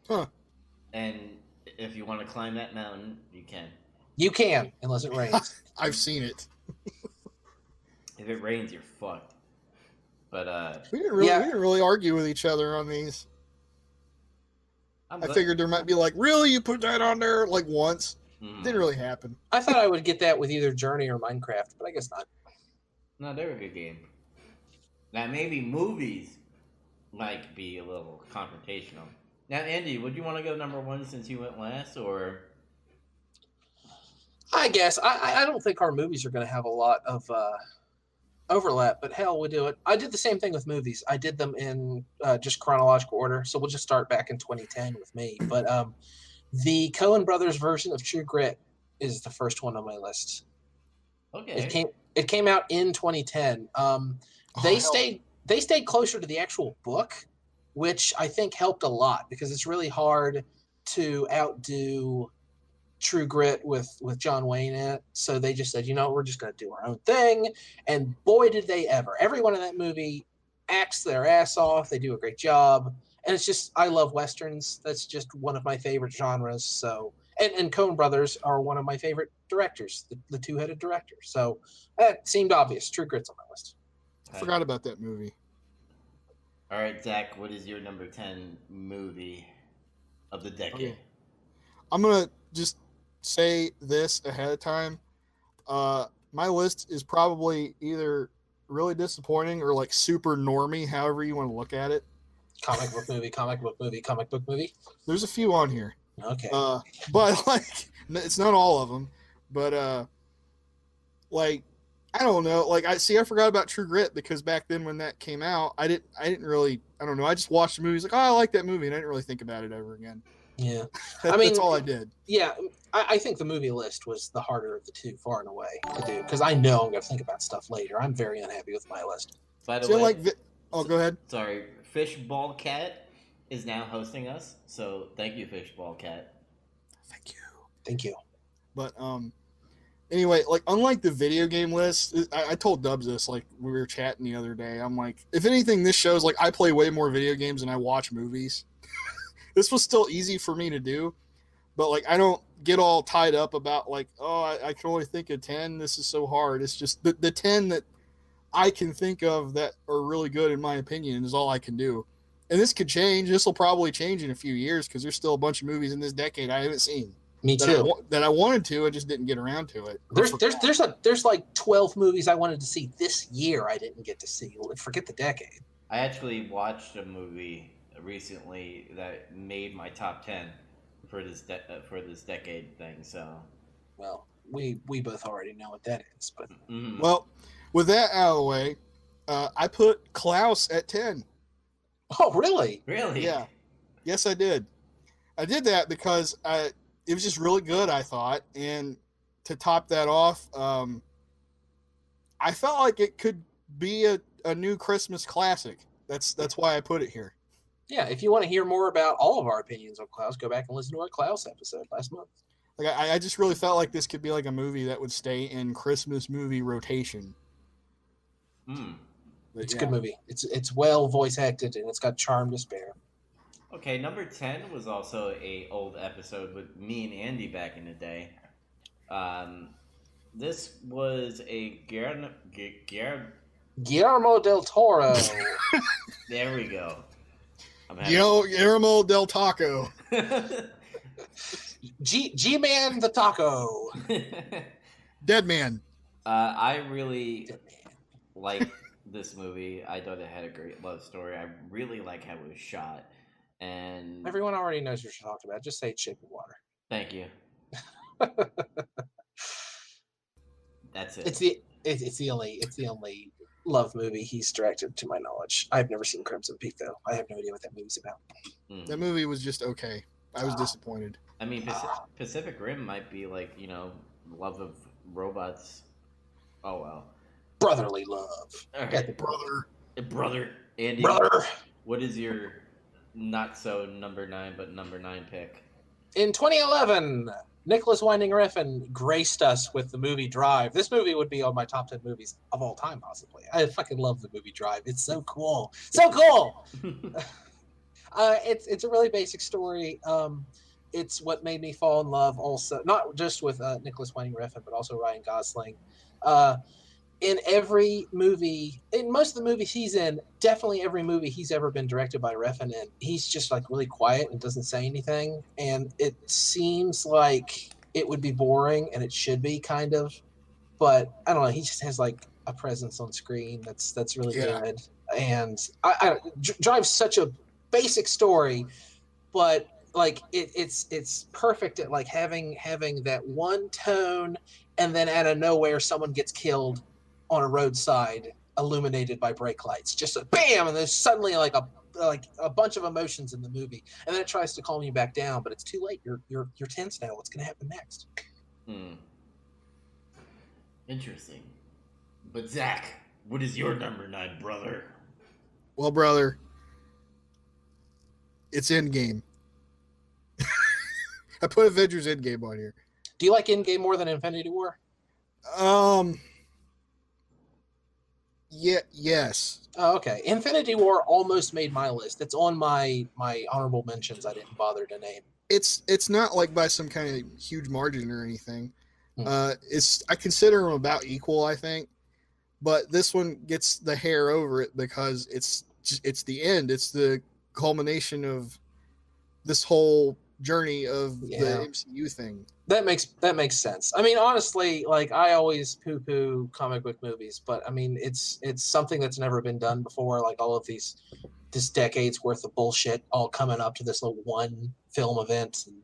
Huh. And if you want to climb that mountain, you can. You can, unless it rains. I've seen it. If it rains, you're fucked. But we didn't really argue with each other on these. I figured there might be like, really, you put that on there like once. Didn't really happen. I thought I would get that with either Journey or Minecraft, but I guess not. No, they're a good game. Now maybe movies might be a little confrontational. Now, Andy, would you want to go number 1 since you went last, or? I guess I don't think our movies are going to have a lot of overlap, but hell, we'll do it. I did the same thing with movies. I did them in just chronological order, so we'll just start back in 2010 with me. But the Coen Brothers version of True Grit is the first one on my list. Okay. It came out in 2010. They stayed closer to the actual book, which I think helped a lot because it's really hard to outdo True Grit with John Wayne in it. So they just said, we're just going to do our own thing. And boy, did they ever. Everyone in that movie acts their ass off. They do a great job. And it's just, I love Westerns. That's just one of my favorite genres. So, and Coen Brothers are one of my favorite directors, the two-headed directors. So that seemed obvious. True Grit's on my list. I forgot about that movie. All right, Zach, what is your number 10 movie of the decade? Okay. I'm going to just say this ahead of time. My list is probably either really disappointing or like super normie, however you want to look at it. Comic book movie. There's a few on here. Okay. But like, it's not all of them. But like, I don't know. Like, I forgot about True Grit because back then when that came out, I didn't really. I don't know. I just watched the movies like, oh, I like that movie, and I didn't really think about it ever again. Yeah, that's all I did. Yeah, I think the movie list was the harder of the two, far and away, to do because I know I'm going to think about stuff later. I'm very unhappy with my list. By the way, go ahead. Sorry, Fishball Cat is now hosting us, so thank you, Fishball Cat. Thank you. Thank you. But anyway, like unlike the video game list, I told Dubs this like we were chatting the other day. I'm like, if anything, this shows like I play way more video games than I watch movies. This was still easy for me to do, but like I don't get all tied up about like, oh, I can only think of 10. This is so hard. It's just the 10 that I can think of that are really good in my opinion is all I can do. And this could change. This will probably change in a few years because there's still a bunch of movies in this decade I haven't seen. Me too. That I wanted to, I just didn't get around to it. There's like 12 movies I wanted to see this year I didn't get to see. Forget the decade. I actually watched a movie recently that made my top 10 for this decade thing. So, well, we both already know what that is. But well, with that out of the way, I put Klaus at 10. Oh, really? Really? Yeah. Yes, I did. I did that because it was just really good, I thought. And to top that off, I felt like it could be a new Christmas classic. That's why I put it here. Yeah, if you want to hear more about all of our opinions on Klaus, go back and listen to our Klaus episode last month. Like I just really felt like this could be like a movie that would stay in Christmas movie rotation. It's a good movie. It's well voice acted and it's got charm to spare. Okay, number 10 was also a old episode with me and Andy back in the day. This was a Guillermo del Toro. There we go. Guillermo del Taco. G-Man the Taco. Dead Man. I really like this movie. I thought it had a great love story. I really like how it was shot. And everyone already knows what you're talking about. Just say it's Shape of Water. Thank you. That's it. It's the only love movie he's directed to my knowledge. I've never seen Crimson Peak though. I have no idea what that movie's about. That movie was just okay. I was disappointed. I mean, Pacific Rim might be like, love of robots. Oh well. Brotherly love. Okay. Brother. Andy. Brother. What is your not so number 9 but number 9 pick? In 2011, Nicholas Winding Refn graced us with the movie Drive. This movie would be on my top 10 movies of all time, possibly. I fucking love the movie Drive. It's so cool. So cool! It's a really basic story. It's what made me fall in love also, not just with Nicholas Winding Refn, but also Ryan Gosling. In every movie, in most of the movies he's in, definitely every movie he's ever been directed by Refn in, he's just like really quiet and doesn't say anything. And it seems like it would be boring, and it should be kind of, but I don't know. He just has like a presence on screen that's really good. And Drive's such a basic story, but like it's perfect at like having that one tone, and then out of nowhere someone gets killed on a roadside illuminated by brake lights. Just a bam, and there's suddenly like a bunch of emotions in the movie, and then it tries to calm you back down, but it's too late. You're tense now. What's going to happen next? Interesting. But Zach, what is your number 9, brother? Well, brother, it's Endgame. I put Avengers Endgame on here. Do you like Endgame more than Infinity War? Yeah, yes. Oh, okay. Infinity War almost made my list. It's on my honorable mentions. I didn't bother to name. It's not like by some kind of huge margin or anything. I consider them about equal, I think. But this one gets the hair over it because it's the end. It's the culmination of this whole journey of the MCU thing. That makes sense. I mean, honestly, like I always poo-poo comic book movies, but I mean, it's something that's never been done before. Like all of this decade's worth of bullshit all coming up to this little one film event. And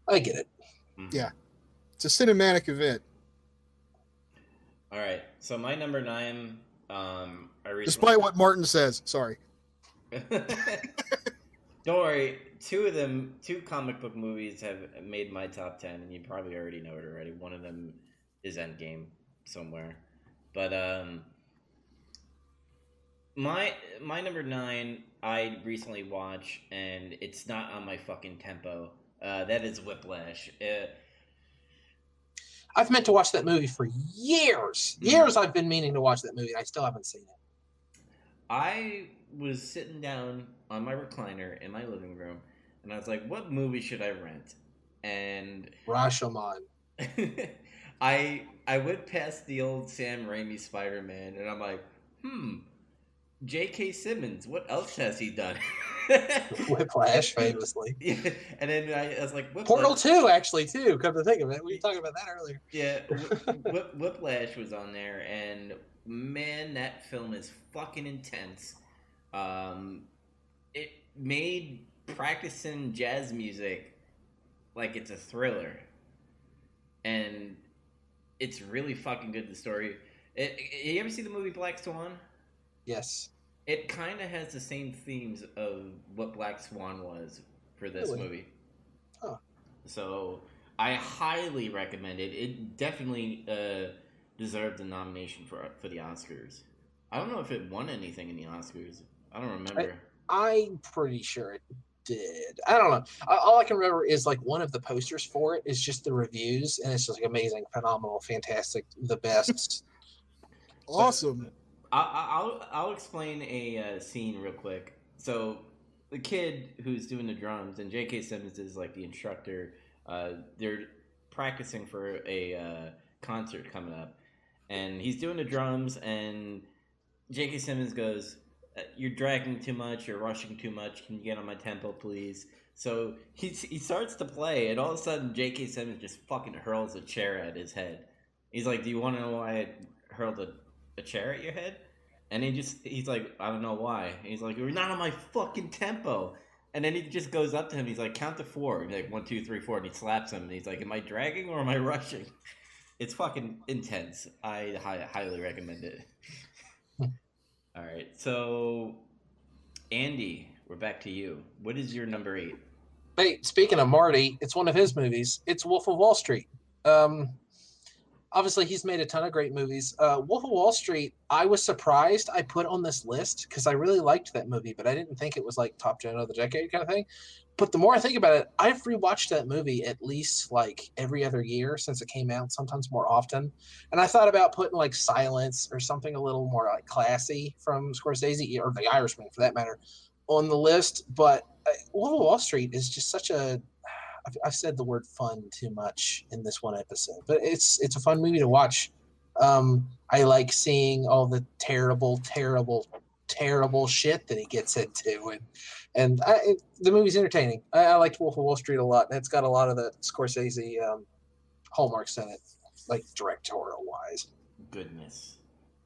I get it. Yeah, it's a cinematic event. All right, so my number 9. Despite what Martin says, sorry. Don't worry. Two comic book movies have made my top 10, and you probably already know it already. One of them is Endgame somewhere. But my number 9 I recently watched, and it's not on my fucking tempo. That is Whiplash. I've meant to watch that movie for years. Years I've been meaning to watch that movie. And I still haven't seen it. I was sitting down on my recliner in my living room, and I was like, "What movie should I rent?" And Rashomon. I went past the old Sam Raimi Spider Man, and I'm like, J.K. Simmons, what else has he done? Whiplash, famously. Yeah, and then I was like, Whiplash. Portal 2, actually, too, come to think of it. We were talking about that earlier. Yeah, Whiplash was on there, and man, that film is fucking intense. It made practicing jazz music like it's a thriller, and it's really fucking good. The story. You ever see the movie Black Swan? Yes. It kind of has the same themes of what Black Swan was for this movie. Huh. So I highly recommend it. It definitely deserved a nomination for the Oscars. I don't know if it won anything in the Oscars. I don't remember. I'm pretty sure it did. I don't know. All I can remember is like one of the posters for it is just the reviews, and it's just like amazing, phenomenal, fantastic, the best. Awesome. I'll explain a scene real quick. So the kid who's doing the drums, and J.K. Simmons is like the instructor. They're practicing for a concert coming up, and he's doing the drums, and J.K. Simmons goes, "You're dragging too much. You're rushing too much. Can you get on my tempo, please?" So he starts to play, and all of a sudden, J.K. Simmons just fucking hurls a chair at his head. He's like, "Do you want to know why I hurled a chair at your head?" And he's like, "I don't know why." He's like, "You're not on my fucking tempo." And then he just goes up to him. He's like, "Count to 4." He's like, 1, 2, 3, 4. And he slaps him. And he's like, "Am I dragging or am I rushing?" It's fucking intense. I highly recommend it. All right. So, Andy, we're back to you. What is your number 8? Hey, speaking of Marty, it's one of his movies. It's Wolf of Wall Street. Obviously, he's made a ton of great movies. Wolf of Wall Street, I was surprised I put on this list because I really liked that movie, but I didn't think it was like top 10 of the decade kind of thing. But the more I think about it, I've rewatched that movie at least like every other year since it came out, sometimes more often. And I thought about putting like Silence or something a little more like classy from Scorsese, or The Irishman for that matter, on the list. But Wolf of Wall Street is just such a I've said the word fun too much in this one episode, but it's a fun movie to watch. I like seeing all the terrible shit that he gets into, and the movie's entertaining. I liked Wolf of Wall Street a lot, and it's got a lot of the Scorsese hallmarks in it, like directorial wise. Goodness.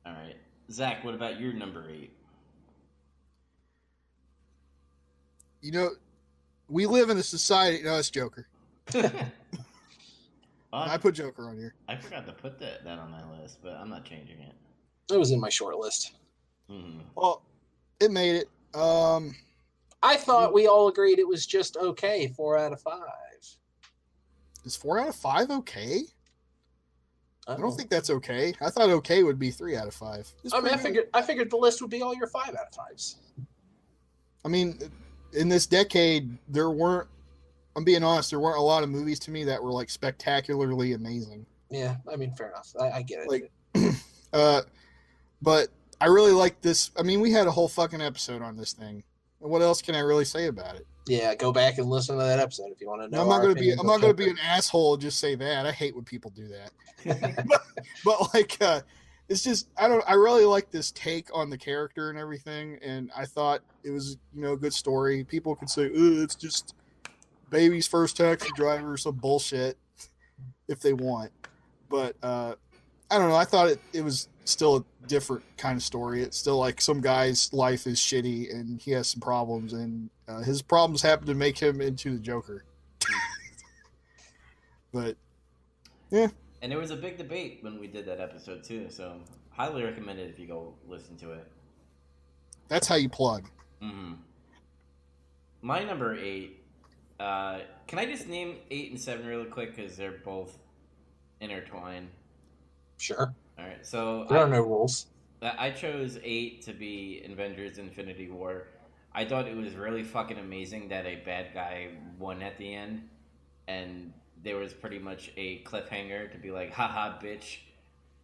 All right, Zach. What about your number 8? You know, we live in a society. No, it's Joker. I put Joker on here. I forgot to put that on my list, but I'm not changing it. It was in my short list. Mm-hmm. Well, it made it. I thought we all agreed it was just okay. 4 out of 5. Is 4 out of 5 okay? I don't think that's okay. I thought okay would be 3 out of 5. I figured the list would be all your 5 out of 5s. I mean, in this decade, I'm being honest, there weren't a lot of movies to me that were like spectacularly amazing. Yeah, I mean, fair enough. I get it. Like, but I really like this. I mean, we had a whole fucking episode on this thing. What else can I really say about it? Yeah, go back and listen to that episode if you want to know. I'm not going to be an asshole and just say that. I hate when people do that. but like, it's just I really like this take on the character and everything, and I thought it was a good story. People could say, it's just baby's first taxi driver or some bullshit if they want, but I don't know. I thought it was still a different kind of story. It's still like some guy's life is shitty and he has some problems, and his problems happen to make him into the Joker. But yeah. And there was a big debate when we did that episode too, so highly recommend it if you go listen to it. That's how you plug. Mm-hmm. My number 8. Can I just name 8 and 7 really quick because they're both intertwined? Sure. All right. So there are no rules. I chose 8 to be Avengers: Infinity War. I thought it was really fucking amazing that a bad guy won at the end, and there was pretty much a cliffhanger to be like, haha, bitch,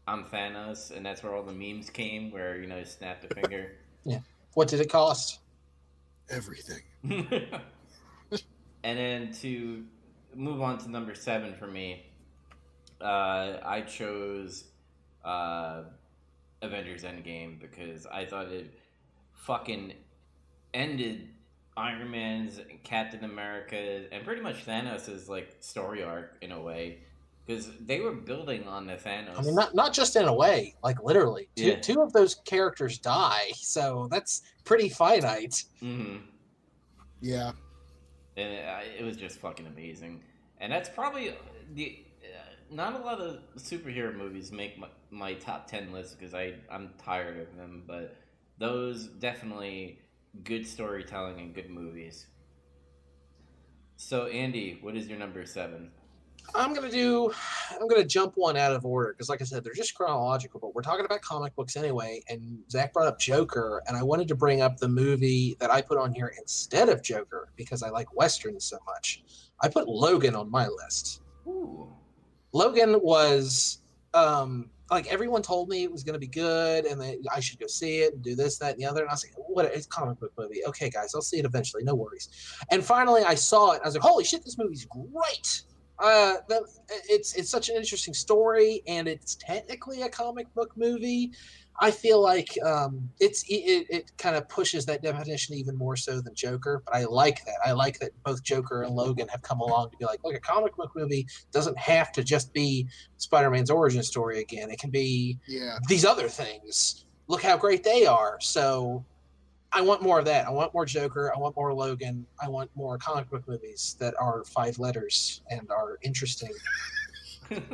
I'm Thanos, and that's where all the memes came, where, you know, he snapped a finger. Yeah. What did it cost? Everything. And then to move on to number 7 for me, I chose Avengers Endgame because I thought it fucking ended Iron Man's, Captain America's, and pretty much Thanos' like story arc in a way, because they were building on the Thanos. I mean, not just in a way, like literally. Yeah. Two of those characters die, so that's pretty finite. Mm-hmm. Yeah. And it was just fucking amazing. And that's probably the. Not a lot of superhero movies make my top 10 list because I'm tired of them, but those definitely good storytelling and good movies. So, Andy, what is your number 7? I'm gonna jump one out of order because, like I said, they're just chronological. But we're talking about comic books anyway, and Zach brought up Joker, and I wanted to bring up the movie that I put on here instead of Joker because I like westerns so much. I put Logan on my list. Ooh. Logan was like everyone told me it was going to be good and that I should go see it and do this, that, and the other. And I was like, what? It's a comic book movie. Okay, guys, I'll see it eventually. No worries. And finally, I saw it. And I was like, holy shit, this movie's great. It's such an interesting story, and it's technically a comic book movie. I feel like it kind of pushes that definition even more so than Joker, but I like that. I like that both Joker and Logan have come along to be like, look, a comic book movie doesn't have to just be Spider-Man's origin story again. It can be these other things. Look how great they are. So I want more of that. I want more Joker. I want more Logan. I want more comic book movies that are 5 letters and are interesting.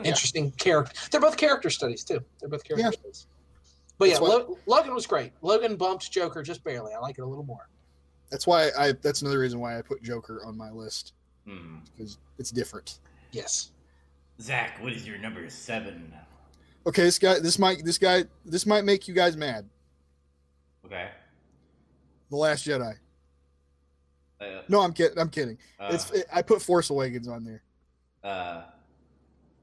Interesting character. They're both character studies too. They're both character studies. But yeah, Logan was great. Logan bumped Joker just barely. I like it a little more. That's why that's another reason why I put Joker on my list. Because it's different. Yes. Zach, what is your number 7? Okay, this might make you guys mad. Okay. The Last Jedi. No, I'm kidding. I put Force Awakens on there.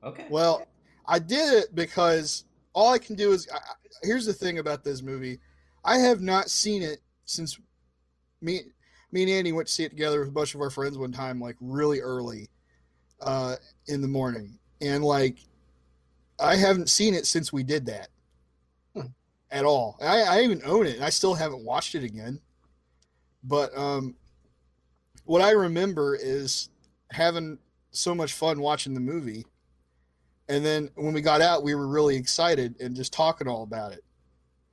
Okay. Well, I did it because all I can do is here's the thing about this movie. I have not seen it since me and Andy went to see it together with a bunch of our friends one time, like really early in the morning. And like I haven't seen it since we did that at all. I even own it and I still haven't watched it again. But what I remember is having so much fun watching the movie. And then when we got out, we were really excited and just talking all about it.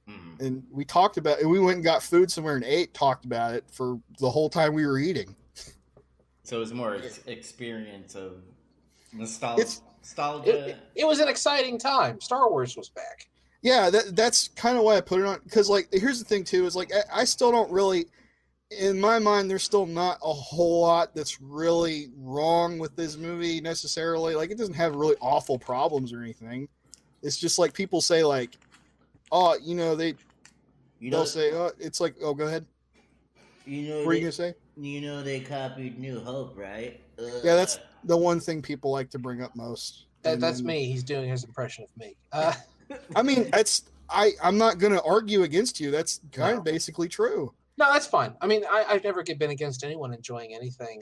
Mm-hmm. And we talked about it. We went and got food somewhere and talked about it for the whole time we were eating. So it was more experience of nostalgia. It was an exciting time. Star Wars was back. Yeah, that's kind of why I put it on. Because, like, here's the thing, too, is, like, I still don't really... In my mind, there's still not a whole lot that's really wrong with this movie necessarily. Like, it doesn't have really awful problems or anything. It's just like people say, like, oh, they'll say, oh, it's like, oh, go ahead. What are you gonna say? They copied New Hope, right? Yeah, that's the one thing people like to bring up most. That's me. He's doing his impression of me. I mean, I'm not gonna argue against you. That's kind of basically true. No, that's fine. I mean, I've never been against anyone enjoying anything.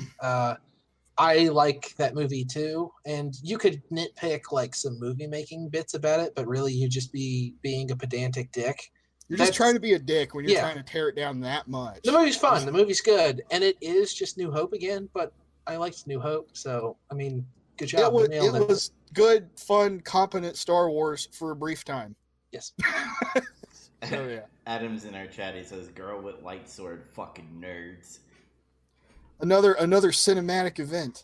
I like that movie too, and you could nitpick like some movie making bits about it, but really you just being a pedantic dick. You're just trying to be a dick when you're trying to tear it down that much. The movie's fun. The movie's good, and it is just New Hope again. But I liked New Hope, so I mean, good job. It was good, fun, competent Star Wars for a brief time. Yes. Oh yeah. Adam's in our chat. He says, "Girl with light sword, fucking nerds." Another cinematic event.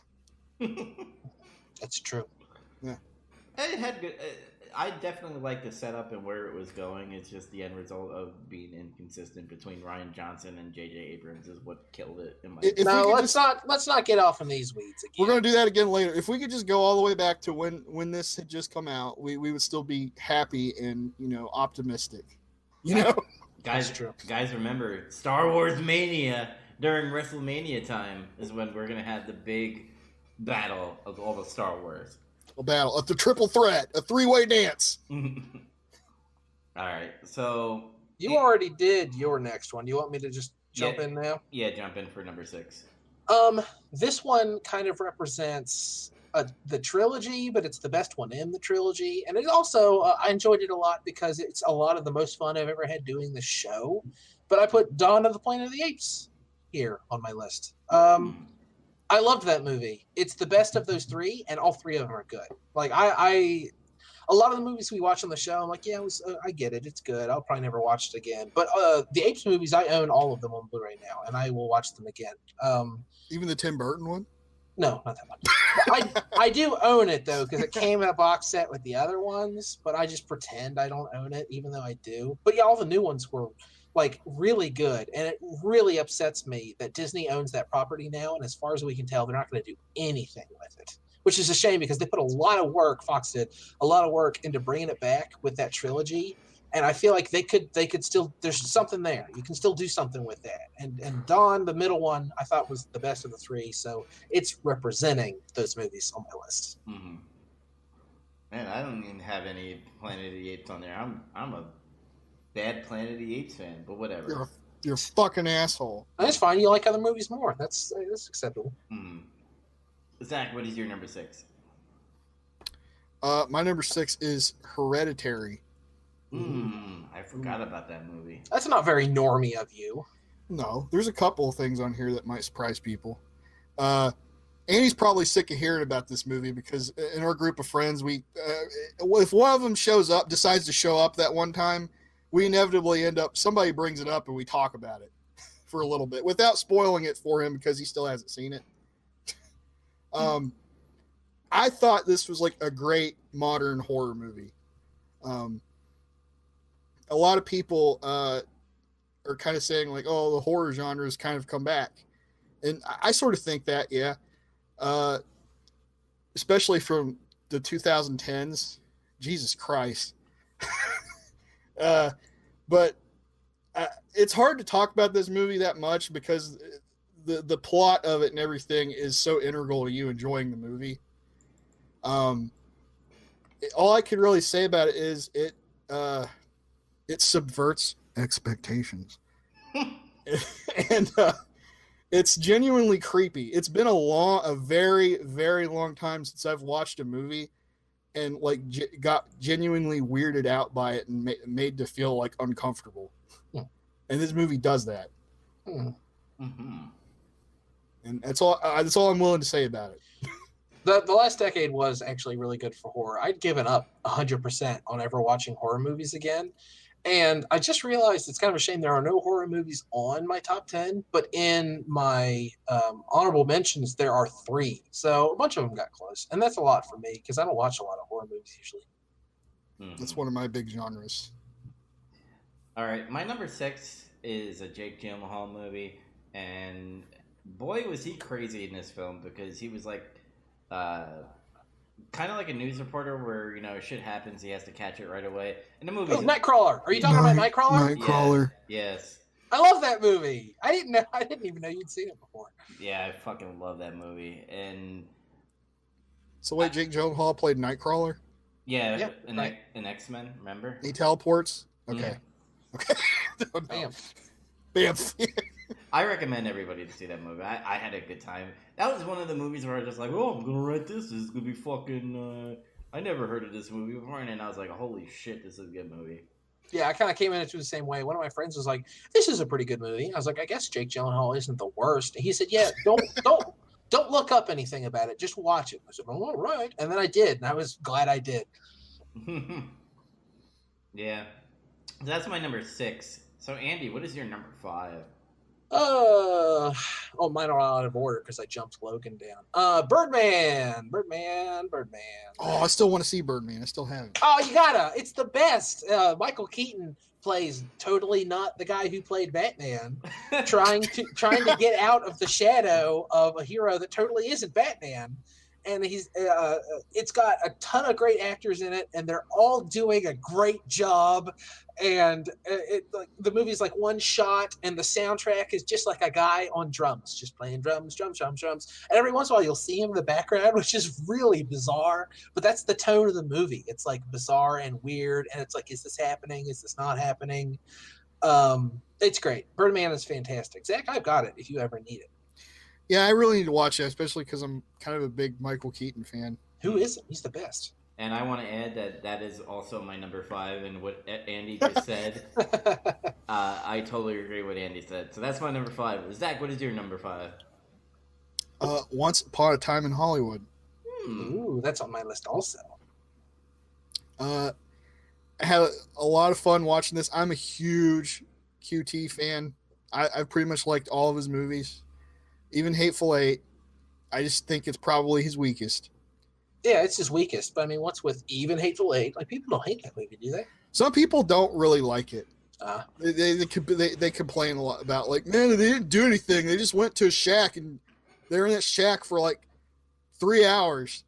That's true. Yeah. It had good. I definitely like the setup and where it was going. It's just the end result of being inconsistent between Rian Johnson and J.J. Abrams is what killed it. In my let's not get off in these weeds again. We're gonna do that again later. If we could just go all the way back to when this had just come out, we would still be happy and optimistic. Guys, remember Star Wars Mania during WrestleMania time is when we're gonna have the big battle of all the Star Wars. A battle, the triple threat, a three-way dance. All right, so You already did your next one. You want me to just jump Yeah. in now? yeah, jump in for number 6. This one kind of represents the trilogy, but it's the best one in the trilogy, and it also I enjoyed it a lot because it's a lot of the most fun I've ever had doing the show. But I put Dawn of the Planet of the Apes here on my list. I loved that movie. It's the best of those three, and all three of them are good. Like a lot of the movies we watch on the show, I'm like, yeah, I get it. It's good. I'll probably never watch it again. But the Apes movies, I own all of them on Blu-ray now, and I will watch them again. Even the Tim Burton one? No, not that much. I do own it, though, because it came in a box set with the other ones, but I just pretend I don't own it, even though I do. But yeah, all the new ones were like really good, and it really upsets me that Disney owns that property now, and as far as we can tell, they're not going to do anything with it, which is a shame because they put a lot of work, Fox did, a lot of work into bringing it back with that trilogy, and I feel like they could still, there's something there. You can still do something with that. And Dawn, the middle one, I thought was the best of the three, so it's representing those movies on my list. Mm-hmm. Man, I don't even have any Planet of the Apes on there. I'm a bad Planet of the Apes fan, but whatever. You're a fucking asshole. That's fine. You like other movies more. That's acceptable. Mm-hmm. Zach, what is your number 6? My number 6 is Hereditary. I forgot about that movie. That's not very normie of you. No, there's a couple of things on here that might surprise people. Andy's probably sick of hearing about this movie because in our group of friends, if one of them decides to show up that one time, we inevitably end up, somebody brings it up and we talk about it for a little bit without spoiling it for him because he still hasn't seen it. I thought this was like a great modern horror movie. A lot of people are kind of saying like, oh, the horror genre has kind of come back. And I sort of think that, yeah. Especially from the 2010s. Jesus Christ. But it's hard to talk about this movie that much because the plot of it and everything is so integral to you enjoying the movie. All I can really say about it is it subverts expectations. And it's genuinely creepy. It's been a very, very long time since I've watched a movie and like got genuinely weirded out by it and made to feel like uncomfortable. And this movie does that. Mm-hmm. And that's all I'm willing to say about it. The last decade was actually really good for horror. I'd given up 100% on ever watching horror movies again. And I just realized it's kind of a shame there are no horror movies on my top 10, but in my honorable mentions, there are 3. So a bunch of them got close. And that's a lot for me because I don't watch a lot of horror movies usually. Mm-hmm. That's one of my big genres. All right, my number 6 is a Jake Gyllenhaal movie. And boy, was he crazy in this film because he was like kind of like a news reporter where, you know, shit happens, he has to catch it right away. And the movie. Oh, Nightcrawler. Are you talking about Nightcrawler? Nightcrawler. Yeah, yes. I love that movie. I didn't even know you'd seen it before. Yeah, I fucking love that movie. And so wait, Jake Gyllenhaal played Nightcrawler? Yeah, in X-Men, remember? He teleports? Okay. Yeah. Okay. Bam. Bam. I recommend everybody to see that movie. I had a good time. That was one of the movies where I was just like, oh, I'm going to write this. This is going to be fucking... I never heard of this movie before. And then I was like, holy shit, this is a good movie. Yeah, I kind of came into it the same way. One of my friends was like, this is a pretty good movie. I was like, I guess Jake Gyllenhaal isn't the worst. And he said, yeah, don't look up anything about it. Just watch it. I said, well, all right. And then I did. And I was glad I did. Yeah. That's my number 6. So, Andy, what is your number 5? Mine are out of order because I jumped Logan down. Birdman. Oh, I still want to see Birdman. I still haven't. Oh, you gotta. It's the best. Michael Keaton plays totally not the guy who played Batman, trying to get out of the shadow of a hero that totally isn't Batman. and it's got a ton of great actors in it, and they're all doing a great job. And like the movie's like one shot, and the soundtrack is just like a guy on drums, just playing drums, drums, drums, drums. And every once in a while, you'll see him in the background, which is really bizarre. But that's the tone of the movie. It's like bizarre and weird, and it's like, is this happening? Is this not happening? It's great. Birdman is fantastic. Zach, I've got it if you ever need it. Yeah, I really need to watch it, especially because I'm kind of a big Michael Keaton fan. Who isn't? He's the best. And I want to add that is also my number 5, and what Andy just said, I totally agree with what Andy said. So that's my number 5. Zach, what is your number 5? Once Upon a Time in Hollywood. Ooh, that's on my list also. I had a lot of fun watching this. I'm a huge QT fan. I pretty much liked all of his movies. Even Hateful Eight, I just think it's probably his weakest. Yeah, it's his weakest. But I mean, what's with even Hateful Eight? Like, people don't hate that movie, do they? Some people don't really like it. They complain a lot about, like, man, they didn't do anything. They just went to a shack, and they're in that shack for like 3 hours.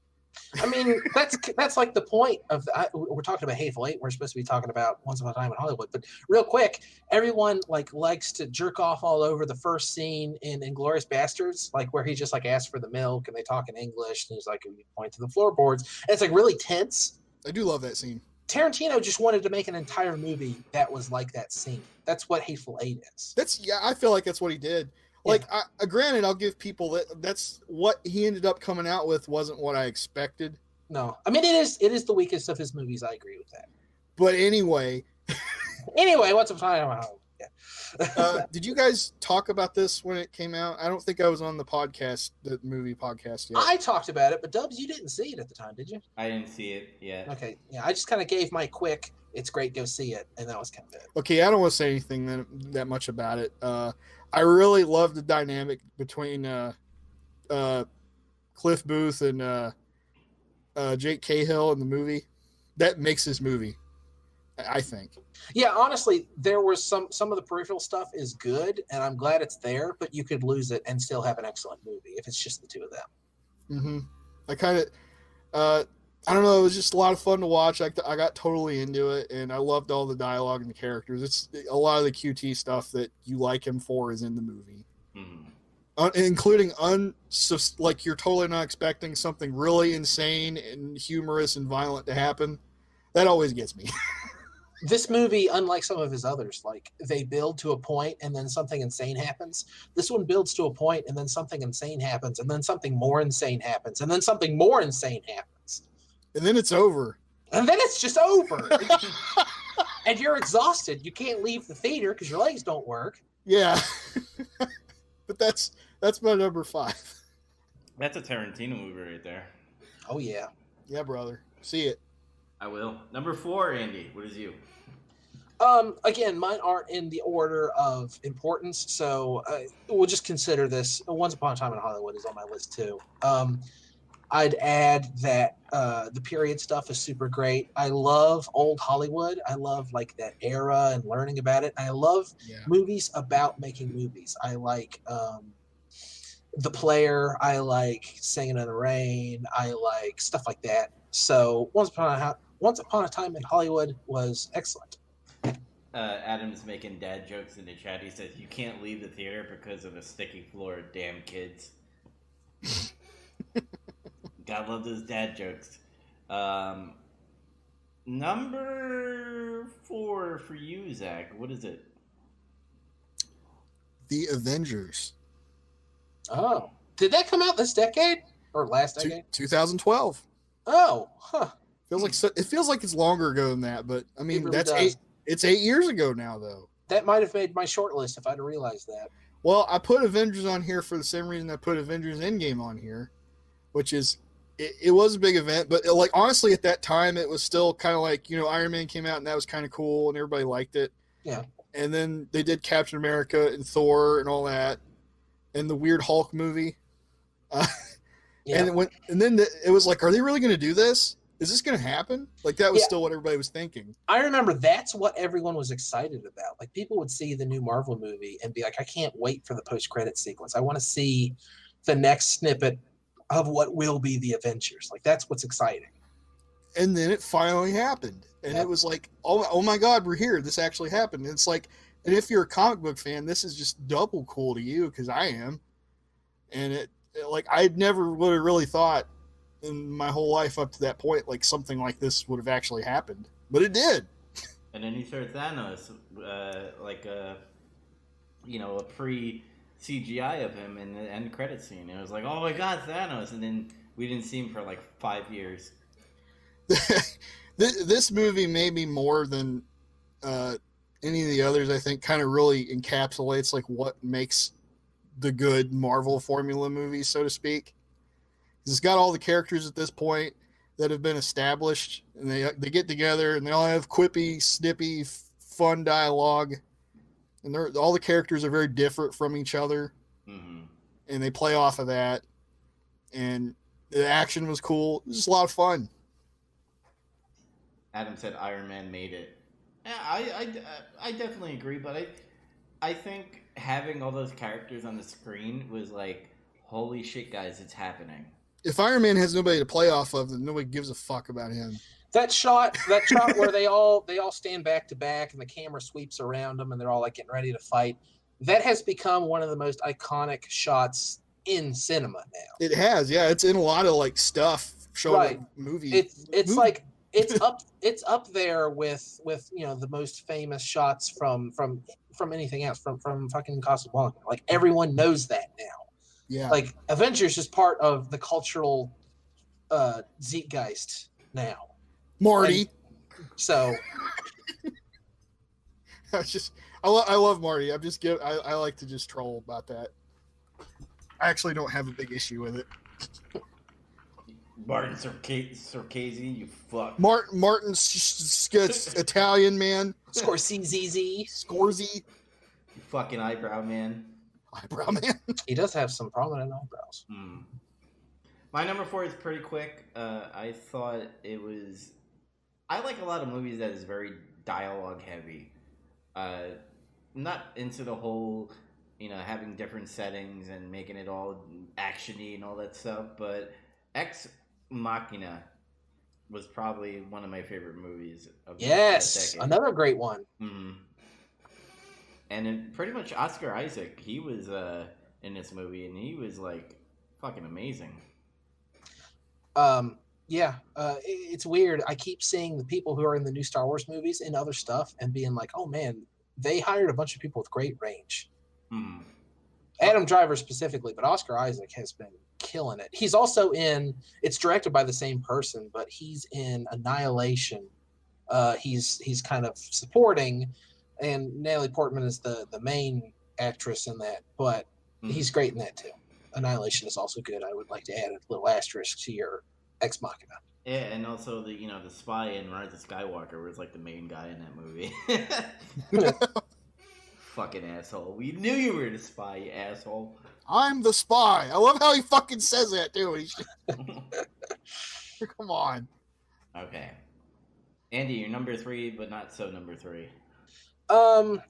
I mean, that's like the point of we're talking about Hateful Eight. We're supposed to be talking about Once Upon a Time in Hollywood. But real quick, everyone like likes to jerk off all over the first scene in Inglourious Bastards, like where he just like asks for the milk and they talk in English and he's like, we point to the floorboards. And it's like really tense. I do love that scene. Tarantino just wanted to make an entire movie that was like that scene. That's what Hateful Eight is. I feel like that's what he did. Like, yeah. Granted, I'll give people that's what he ended up coming out with wasn't what I expected. No, I mean it is the weakest of his movies. I agree with that. But anyway, Once Upon a Time. Yeah. Did you guys talk about this when it came out? I don't think I was on the movie podcast yet. I talked about it, but Dubs, you didn't see it at the time, did you? I didn't see it yet. Okay, yeah, I just kind of gave my quick, it's great, go see it, and that was kind of it. Okay, I don't want to say anything that much about it. I really love the dynamic between Cliff Booth and Jake Cahill in the movie. That makes this movie, I think. Yeah, honestly, there was some of the peripheral stuff is good, and I'm glad it's there, but you could lose it and still have an excellent movie if it's just the two of them. Mm-hmm. I kind of, I don't know, it was just a lot of fun to watch. I got totally into it, and I loved all the dialogue and the characters. It's a lot of the QT stuff that you like him for is in the movie. Including like you're totally not expecting something really insane and humorous and violent to happen. That always gets me. This movie, unlike some of his others, like they build to a point and then something insane happens. This one builds to a point and then something insane happens and then something more insane happens and then something more insane happens. And then it's over. And then it's just over. And you're exhausted. You can't leave the theater because your legs don't work. Yeah. But that's my number 5. That's a Tarantino movie right there. Oh, yeah. Yeah, brother. See it. I will. Number 4, Andy. What is you? Again, mine aren't in the order of importance, so we'll just consider this. Once Upon a Time in Hollywood is on my list, too. I'd add that the period stuff is super great. I love old Hollywood. I love like that era and learning about it. I love movies about making movies. I like The Player. I like Singing in the Rain. I like stuff like that. So Once Upon a Time in Hollywood was excellent. Adam's making dad jokes in the chat. He says, you can't leave the theater because of a sticky floor, damn kids. God love those dad jokes. Number 4 for you, Zach. What is it? The Avengers. Oh. Did that come out this decade? Or last decade? 2012. Oh, huh. It feels like it's longer ago than that, but I mean, really it's 8 years ago now, though. That might have made my short list if I'd have realized that. Well, I put Avengers on here for the same reason I put Avengers Endgame on here, which is it was a big event, but like honestly at that time it was still kind of like, Iron Man came out and that was kind of cool and everybody liked it. Yeah. And then they did Captain America and Thor and all that, and the weird Hulk movie. Yeah. And then it was like, are they really going to do this? Is this going to happen? Like that was still what everybody was thinking. I remember that's what everyone was excited about. Like people would see the new Marvel movie and be like, I can't wait for the post-credit sequence. I want to see the next snippet of what will be the Avengers. Like, that's what's exciting. And then it finally happened. And Yep. it was like, oh my God, we're here. This actually happened. And it's like, and if you're a comic book fan, this is just double cool to you, because I am. And it like, I'd never would have really thought in my whole life up to that point, like something like this would have actually happened. But it did. And then you saw Thanos, like a pre CGI of him in the end credit scene. It was like, oh my God, Thanos! And then we didn't see him for like 5 years. This movie, maybe more than any of the others, I think, kind of really encapsulates like what makes the good Marvel formula movie, so to speak. It's got all the characters at this point that have been established, and they get together and they all have quippy, snippy, fun dialogue, and all the characters are very different from each other, and they play off of that. And the action was cool. It was just a lot of fun. Adam said Iron Man made it. Yeah, I definitely agree, but I think having all those characters on the screen was like, holy shit, guys, it's happening. If Iron Man has nobody to play off of, then nobody gives a fuck about him. That shot where they all stand back to back and the camera sweeps around them and they're all like getting ready to fight. That has become one of the most iconic shots in cinema now. It has, yeah. It's in a lot of like stuff showing Right. like movies. It's like it's up there with the most famous shots from anything else, from fucking Casablanca. Like, everyone knows that now. Yeah. Like, Avengers is part of the cultural zeitgeist now. Marty. So I love Marty. I like to just troll about that. I actually don't have a big issue with it. Martin Scorsese, you fuck. Martin Italian man. Scorsese. You fucking eyebrow man. Eyebrow man. He does have some prominent eyebrows. My number 4 is pretty quick. I thought it was... I like a lot of movies that is very dialogue heavy. Not into the whole, having different settings and making it all actiony and all that stuff, but Ex Machina was probably one of my favorite movies of Yes, that decade. another great one. And then pretty much Oscar Isaac, he was in this movie, and he was like fucking amazing. Yeah, it's weird. I keep seeing the people who are in the new Star Wars movies in other stuff and being like, oh man, they hired a bunch of people with great range. Adam Driver specifically, but Oscar Isaac has been killing it. He's also it's directed by the same person, but he's in Annihilation. He's kind of supporting, and Natalie Portman is the main actress in that, but he's great in that too. Annihilation is also good. I would like to add a little asterisk to your Ex Machina. Yeah, and also the spy in Rise of Skywalker was like the main guy in that movie. Fucking asshole. We knew you were the spy, you asshole. I'm the spy. I love how he fucking says that too. Come on. Okay. Andy, you're number 3, but not so number 3.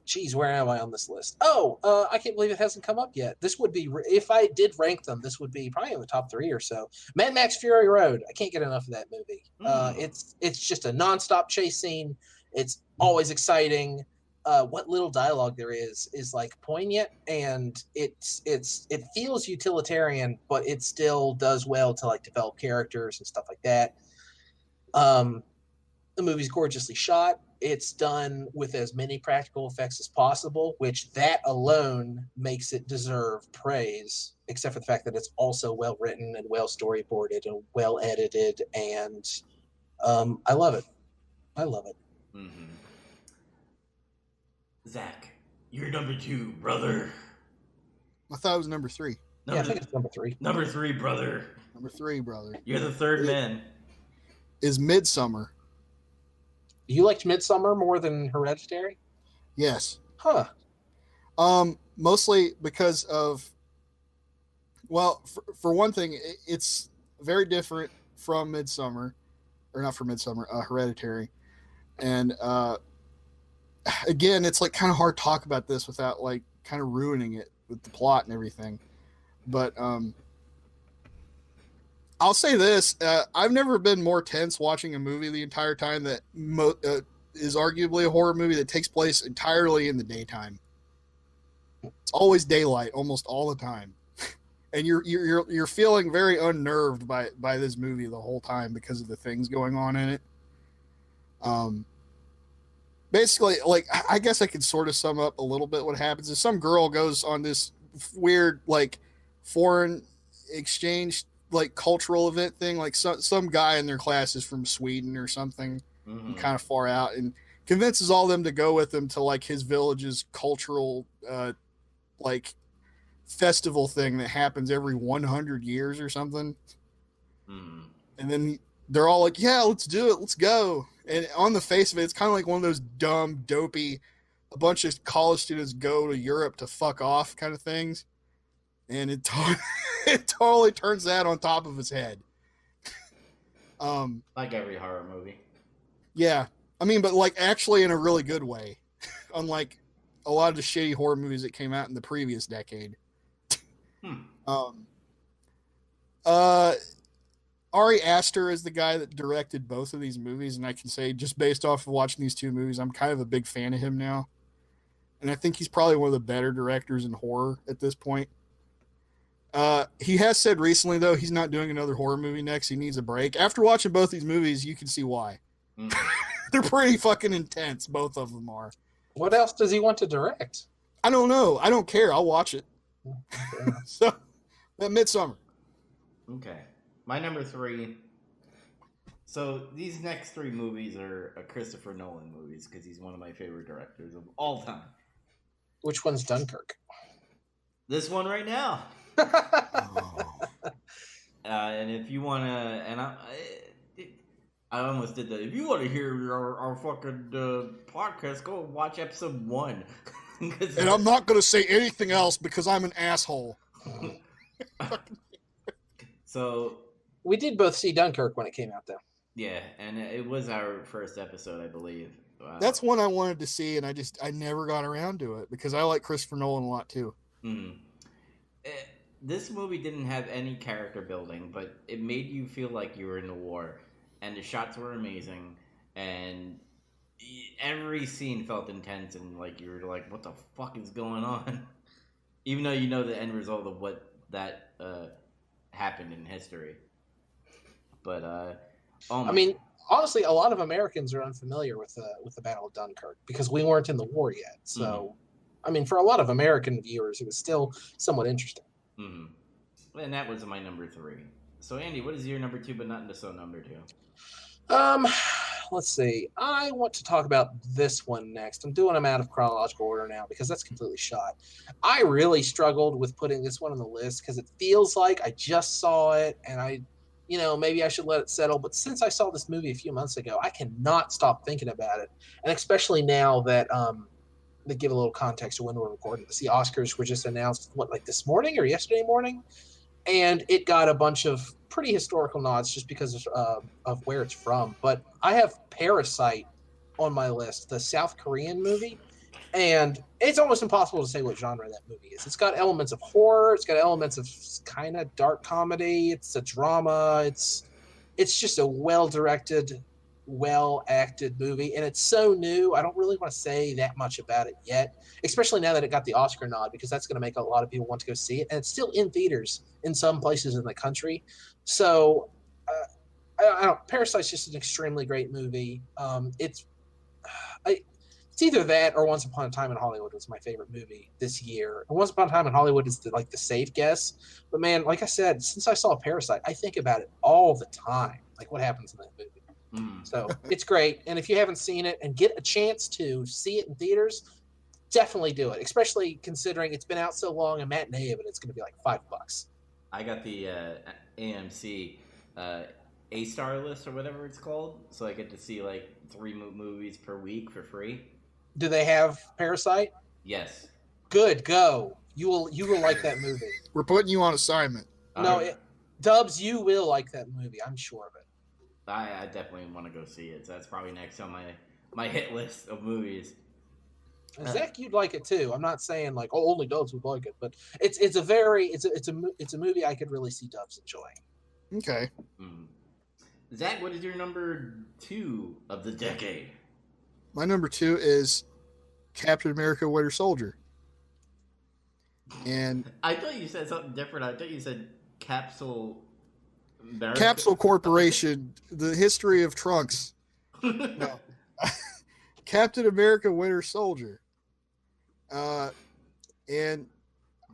Geez, where am I on this list? I can't believe it hasn't come up yet. This would be, if I did rank them, this would be probably in the top 3 or so. Mad Max Fury Road. I can't get enough of that movie. It's just a nonstop chase scene. It's always exciting. What little dialogue there is like poignant, and it feels utilitarian, but it still does well to like develop characters and stuff like that. The movie's gorgeously shot. It's done with as many practical effects as possible, which that alone makes it deserve praise, except for the fact that it's also well written and well storyboarded and well edited, and I love it. Zach, you're number 2, brother. I thought it was number 3. I think it's number 3. Number 3, brother. Number 3, brother. You're the third man. Is Midsummer. You liked Midsummer more than Hereditary? Yes. Huh. Mostly because of, well, for one thing, it's very different from Midsummer, or not from Midsummer, Hereditary. And again, it's like kind of hard to talk about this without like kind of ruining it with the plot and everything. But I'll say this: I've never been more tense watching a movie the entire time that is arguably a horror movie that takes place entirely in the daytime. It's always daylight, almost all the time, and you're feeling very unnerved by this movie the whole time because of the things going on in it. Basically, like I guess I could sort of sum up a little bit what happens is some girl goes on this weird like foreign exchange like cultural event thing, like some guy in their class is from Sweden or something, Mm-hmm. kind of far out, and convinces all them to go with him to like his village's cultural like festival thing that happens every 100 years or something. Mm-hmm. And then they're all like, yeah, let's do it, let's go. And on the face of it, it's kind of like one of those dumb, dopey, a bunch of college students go to Europe to fuck off kind of things. And it, it totally turns that on top of his head. Like every horror movie. Yeah. I mean, but like actually in a really good way. Unlike a lot of the shitty horror movies that came out in the previous decade. Ari Aster is the guy that directed both of these movies, and I can say just based off of watching these two movies, I'm kind of a big fan of him now. And I think he's probably one of the better directors in horror at this point. He has said recently, though, he's not doing another horror movie next. He needs a break. After watching both these movies, you can see why. They're pretty fucking intense, both of them are. What else does he want to direct? I don't know. I don't care. I'll watch it. So, that Midsommar. Okay. My number 3. So these next 3 movies are Christopher Nolan movies because he's one of my favorite directors of all time. Which one's Dunkirk? This one right now. Oh. And if you want to, and I almost did that. If you want to hear our fucking podcast, go watch episode 1. And I'm not going to say anything else because I'm an asshole. So we did both see Dunkirk when it came out, though. Yeah, and it was our first episode, I believe. That's one I wanted to see, and I never got around to it because I like Christopher Nolan a lot too. This movie didn't have any character building, but it made you feel like you were in a war, and the shots were amazing, and every scene felt intense, and like you were like, "What the fuck is going on?" Even though you know the end result of what that happened in history. But I mean, honestly, a lot of Americans are unfamiliar with the Battle of Dunkirk because we weren't in the war yet. So, I mean, for a lot of American viewers, it was still somewhat interesting. And that was my number 3. So, Andy, what is your number 2, but not so number 2? Let's see. I want to talk about this one next. I'm doing them out of chronological order now because that's completely shot. I really struggled with putting this one on the list because it feels like I just saw it and maybe I should let it settle. But since I saw this movie a few months ago, I cannot stop thinking about it. And especially now that they give a little context to when we're recording this. The Oscars were just announced, like this morning or yesterday morning? And it got a bunch of pretty historical nods just because of where it's from. But I have Parasite on my list, the South Korean movie. And it's almost impossible to say what genre that movie is. It's got elements of horror. It's got elements of kind of dark comedy. It's a drama. It's just a well-directed, well-acted movie. And it's so new, I don't really want to say that much about it yet, especially now that it got the Oscar nod, because that's going to make a lot of people want to go see it. And it's still in theaters in some places in the country. So, Parasite's just an extremely great movie. It's either that or Once Upon a Time in Hollywood was my favorite movie this year. And Once Upon a Time in Hollywood is the safe guess. But man, like I said, since I saw Parasite, I think about it all the time, like what happens in that movie. So it's great. And if you haven't seen it and get a chance to see it in theaters, definitely do it, especially considering it's been out so long, a matinee of it, it's going to be like $5. I got the AMC A-Star list or whatever it's called, so I get to see like 3 movies per week for free. Do they have Parasite? Yes. Good, go. You will like that movie. We're putting you on assignment. Dubs, you will like that movie. I'm sure of it. I definitely want to go see it. So that's probably next on my hit list of movies. Zach, you'd like it too. I'm not saying like only Dubs would like it, but it's a movie I could really see Dubs enjoying. Okay. Mm. Zach, what is your number 2 of the decade? My number 2 is Captain America: Winter Soldier. And I thought you said something different. I thought you said Capsule America. Capsule Corporation: The History of Trunks. No. Captain America: Winter Soldier. And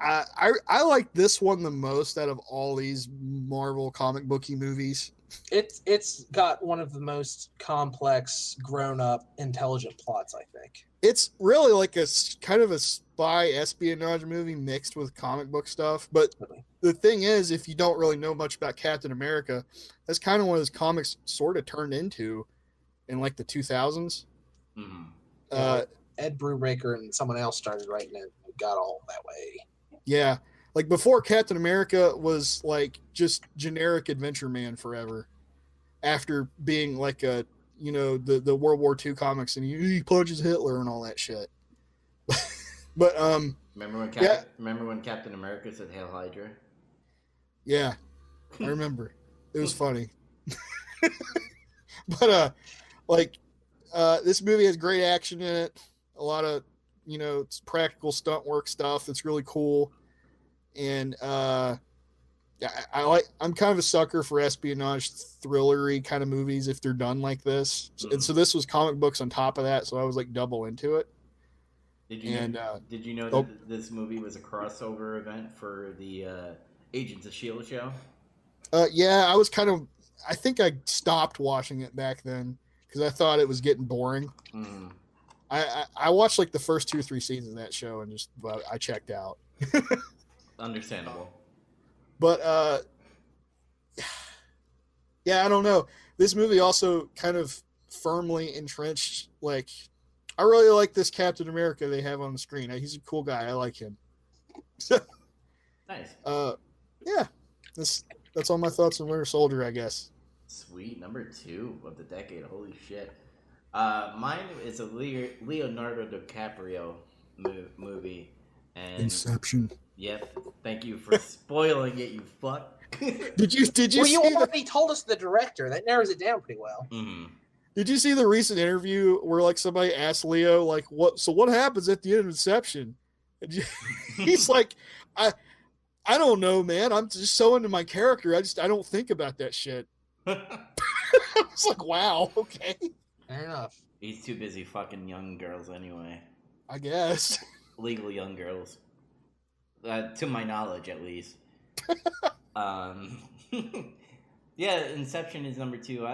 I like this one the most out of all these Marvel comic booky movies. It's got one of the most complex, grown up, intelligent plots, I think. It's really like a kind of a spy espionage movie mixed with comic book stuff. But the thing is, if you don't really know much about Captain America, that's kind of what his comics sort of turned into in like the 2000s. Mm-hmm. Ed Brubaker and someone else started writing it and got all that way. Yeah. Like before Captain America was like just generic adventure man forever. After being like a, you know, the World War II comics and he punches Hitler and all that shit. But remember when Captain America said Hail Hydra? Yeah. I remember. It was funny. But this movie has great action in it. A lot of, you know, it's practical stunt work stuff that's really cool. And I'm kind of a sucker for espionage thrillery kind of movies if they're done like this. Mm-hmm. And so this was comic books on top of that, so I was like double into it. Did you know that this movie was a crossover event for the Agents of S.H.I.E.L.D. show? Yeah, I think I stopped watching it back then because I thought it was getting boring. Mm. I watched like the first 2 or 3 seasons of that show and I checked out. Understandable. But yeah, I don't know. This movie also kind of firmly entrenched. Like, I really like this Captain America they have on the screen. He's a cool guy. I like him. Nice. Yeah, that's all my thoughts on Winter Soldier, I guess. Sweet. Number 2 of the decade. Holy shit. Mine is a Leonardo DiCaprio movie. And Inception. Yep. Thank you for spoiling it, you fuck. Did you? Well, you already told us the director. That narrows it down pretty well. Mm-hmm. Did you see the recent interview where like somebody asked Leo like what happens at the end of Inception? And he's like, I don't know, man. I'm just so into my character. I don't think about that shit. I was like, wow, okay. Fair enough. He's too busy fucking young girls anyway. I guess. Legal young girls. To my knowledge, at least. Yeah, Inception is number 2.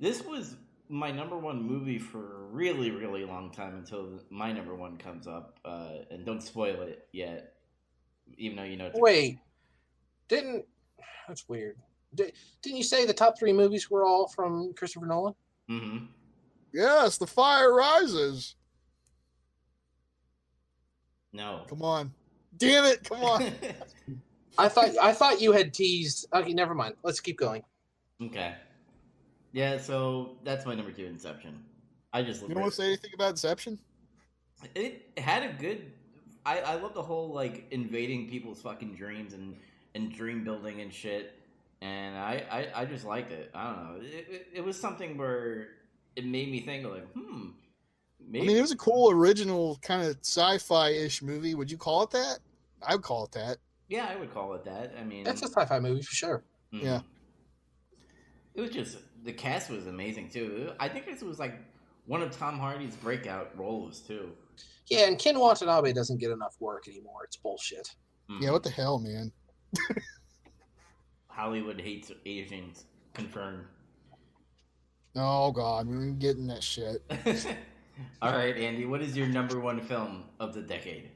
This was my number 1 movie for a really, really long time until my number 1 comes up. And don't spoil it yet, even though you know. That's weird. Didn't you say the top 3 movies were all from Christopher Nolan? Mm-hmm. Yes, The Fire Rises. No. Come on. Damn it! Come on. I thought you had teased. Okay, never mind. Let's keep going. Okay. Yeah, so that's my number 2, Inception. You don't want to say anything about Inception? It had a good. I love the whole like invading people's fucking dreams and dream building and shit. And I just liked it. I don't know. It was something where it made me think like, maybe. I mean, it was a cool original kind of sci-fi-ish movie. Would you call it that? I would call it that. Yeah, I would call it that. I mean, that's a sci-fi movie for sure. Mm-hmm. Yeah. It was just the cast was amazing too. I think this was like one of Tom Hardy's breakout roles too. Yeah, and Ken Watanabe doesn't get enough work anymore. It's bullshit. Mm-hmm. Yeah, what the hell, man? Hollywood hates Asians. Confirmed. Oh God, we're getting that shit. All right, Andy, what is your number 1 film of the decade?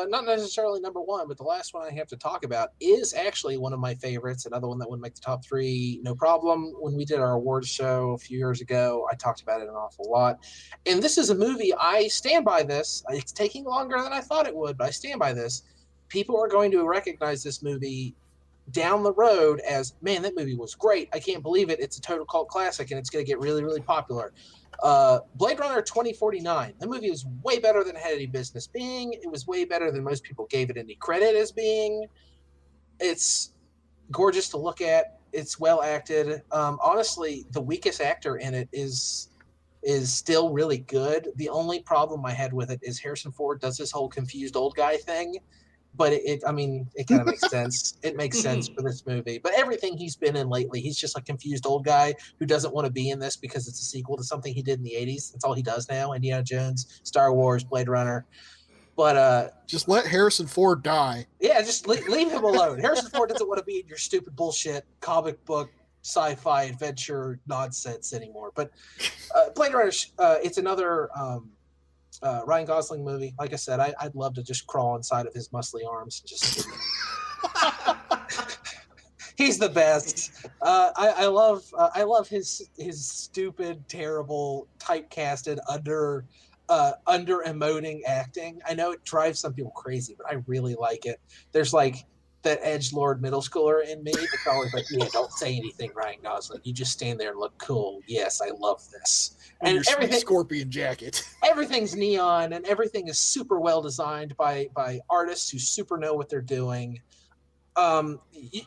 Not necessarily number 1, but the last one I have to talk about is actually one of my favorites. Another one that would make the top 3, no problem. When we did our awards show a few years ago, I talked about it an awful lot. And this is a movie, I stand by this. It's taking longer than I thought it would, but I stand by this. People are going to recognize this movie down the road as, man, that movie was great. I can't believe it. It's a total cult classic, and it's going to get really, really popular. Blade Runner 2049. That movie is way better than it had any business being. It was way better than most people gave it any credit as being. It's gorgeous to look at. It's well acted. Honestly, the weakest actor in it is still really good. The only problem I had with it is Harrison Ford does this whole confused old guy thing, but I mean, it kind of makes sense. It makes sense for this movie. But everything he's been in lately, he's just a confused old guy who doesn't want to be in this because it's a sequel to something he did in the '80s. That's all he does now. Indiana Jones, Star Wars, Blade Runner. But Just let Harrison Ford die. yeah, just leave him alone. Harrison Ford doesn't want to be in your stupid bullshit comic book sci-fi adventure nonsense anymore. But Blade Runner, it's another Ryan Gosling movie. Like I said, I'd love to just crawl inside of his muscly arms and just. He's the best. I love his stupid, terrible, typecasted under emoting acting. I know it drives some people crazy, but I really like it. There's like that edgelord middle schooler in me that's always like, yeah, don't say anything, Ryan Gosling. You just stand there and look cool. Yes, I love this. And your everything, scorpion jacket. Everything's neon and everything is super well designed by artists who super know what they're doing.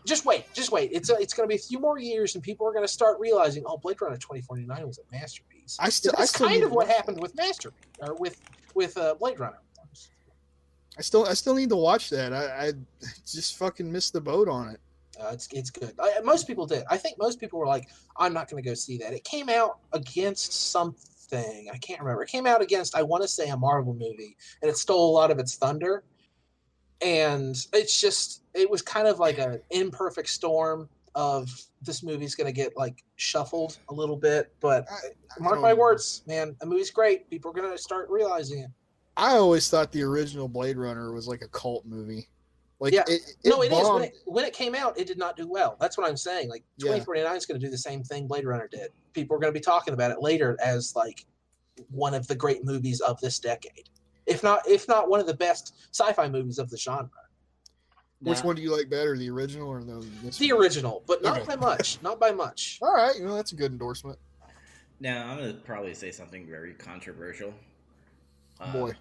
Just wait. It's going to be a few more years, and people are going to start realizing, oh, Blade Runner 2049 was a masterpiece. That's kind of what happened with Blade Runner. I still need to watch that. I just fucking missed the boat on it. It's good. Most people did. I think most people were like, I'm not going to go see that. It came out against something. I can't remember. It came out against, I want to say, a Marvel movie, and it stole a lot of its thunder. And it was kind of like an imperfect storm of this movie's going to get like shuffled a little bit. But mark my words, man, the movie's great. People are going to start realizing it. I always thought the original Blade Runner was like a cult movie. Like, yeah, it is. When it came out, it did not do well. That's what I'm saying. Like 2049 is going to do the same thing Blade Runner did. People are going to be talking about it later as like one of the great movies of this decade, if not one of the best sci-fi movies of the genre. Which one do you like better, the original or the original? But not by much. Not by much. All right, that's a good endorsement. Now I'm going to probably say something very controversial. Boy.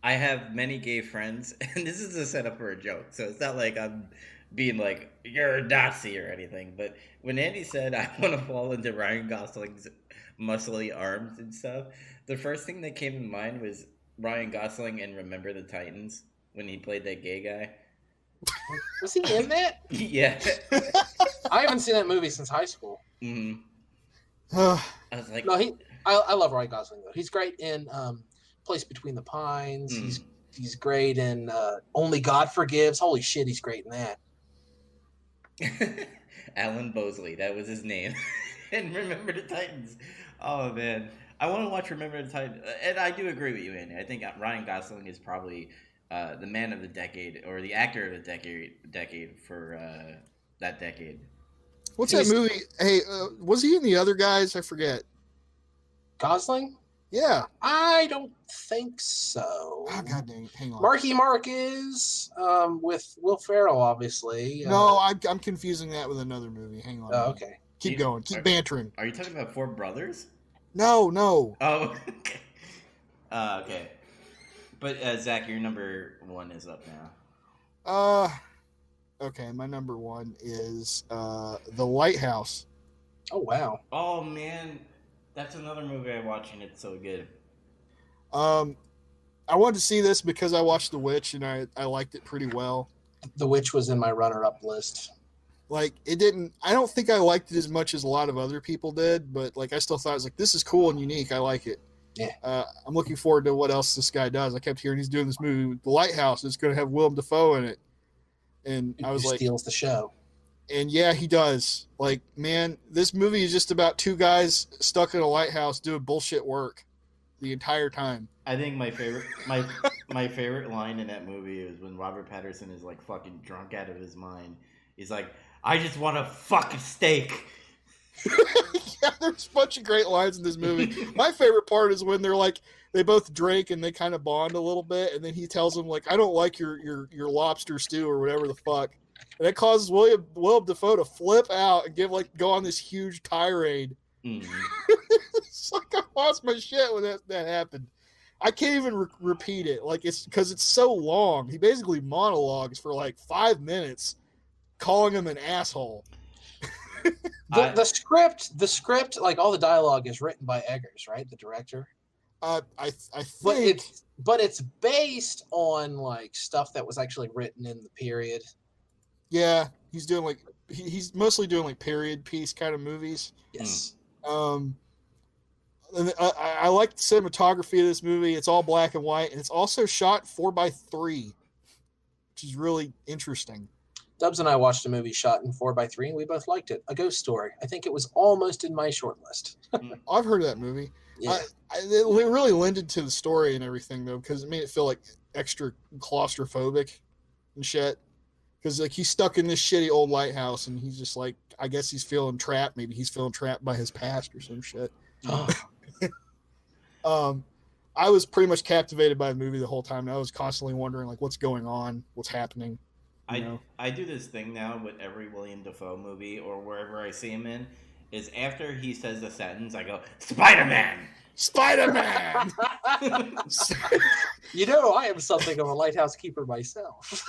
I have many gay friends, and this is a setup for a joke, so it's not like I'm being like, you're a Nazi or anything, but when Andy said I want to fall into Ryan Gosling's muscly arms and stuff, the first thing that came to mind was Ryan Gosling in Remember the Titans, when he played that gay guy. Was he in that? Yeah. I haven't seen that movie since high school. Mm-hmm. I was like... No, I love Ryan Gosling, though. He's great in... Place Between the Pines. He's great in Only God Forgives. Holy shit, he's great in that. Alan Bosley, that was his name. And Remember the Titans. Oh man, I want to watch Remember the Titans, and I do agree with you, Andy. I think Ryan Gosling is probably the man of the decade, or the actor of the decade for that decade. What's that movie? Hey, was he in The Other Guys? I forget. Gosling? Yeah. I don't think so. Oh, God dang it. Hang on. Marky Mark is with Will Ferrell, obviously. No, I'm confusing that with another movie. Hang on. Oh, okay. Keep going. Keep bantering. Are you talking about Four Brothers? No. Oh, okay. But Zach, your number one is up now. Okay, my number one is The Lighthouse. Oh, wow. Oh, man. That's another movie I watched, and it's so good. I wanted to see this because I watched The Witch, and I liked it pretty well. The Witch was in my runner-up list. Like, it didn't... I don't think I liked it as much as a lot of other people did, but, like, I still thought, it was like, this is cool and unique. I like it. Yeah. I'm looking forward to what else this guy does. I kept hearing he's doing this movie, The Lighthouse. It's going to have Willem Dafoe in it. And I was like... steals the show. And yeah, he does. Like, man, this movie is just about two guys stuck in a lighthouse doing bullshit work the entire time. I think my favorite line in that movie is when Robert Pattinson is like fucking drunk out of his mind. He's like, I just want to fuck a steak. Yeah, there's a bunch of great lines in this movie. My favorite part is when they're like, they both drink and they kind of bond a little bit, and then he tells him like, I don't like your lobster stew or whatever the fuck. And that causes Willem Dafoe to flip out and go on this huge tirade. Mm-hmm. It's like I lost my shit when that happened. I can't even repeat it. Like, it's because it's so long. He basically monologues for like 5 minutes. calling him an asshole. The script, like all the dialogue is written by Eggers, right? The director. I But think it's based on like stuff that was actually written in the period. yeah, he's doing like he's mostly doing like period piece kind of movies. Yes. And I like the cinematography of this movie. It's all black and white, and it's also shot 4:3, which is really interesting. Dubs and I watched a movie shot in 4:3, and we both liked it. A Ghost Story. I think it was almost in my short list. I've heard of that movie. Yeah. It really lended to the story and everything though, because it made it feel like extra claustrophobic and shit. Because like he's stuck in this shitty old lighthouse, and he's just like, I guess he's feeling trapped. Maybe he's feeling trapped by his past or some shit. I was pretty much captivated by the movie the whole time. I was constantly wondering like what's going on, what's happening. I do this thing now with every William Dafoe movie or wherever I see him in, is after he says the sentence, I go, Spider-Man! Spider-Man! You know, I am something of a lighthouse keeper myself.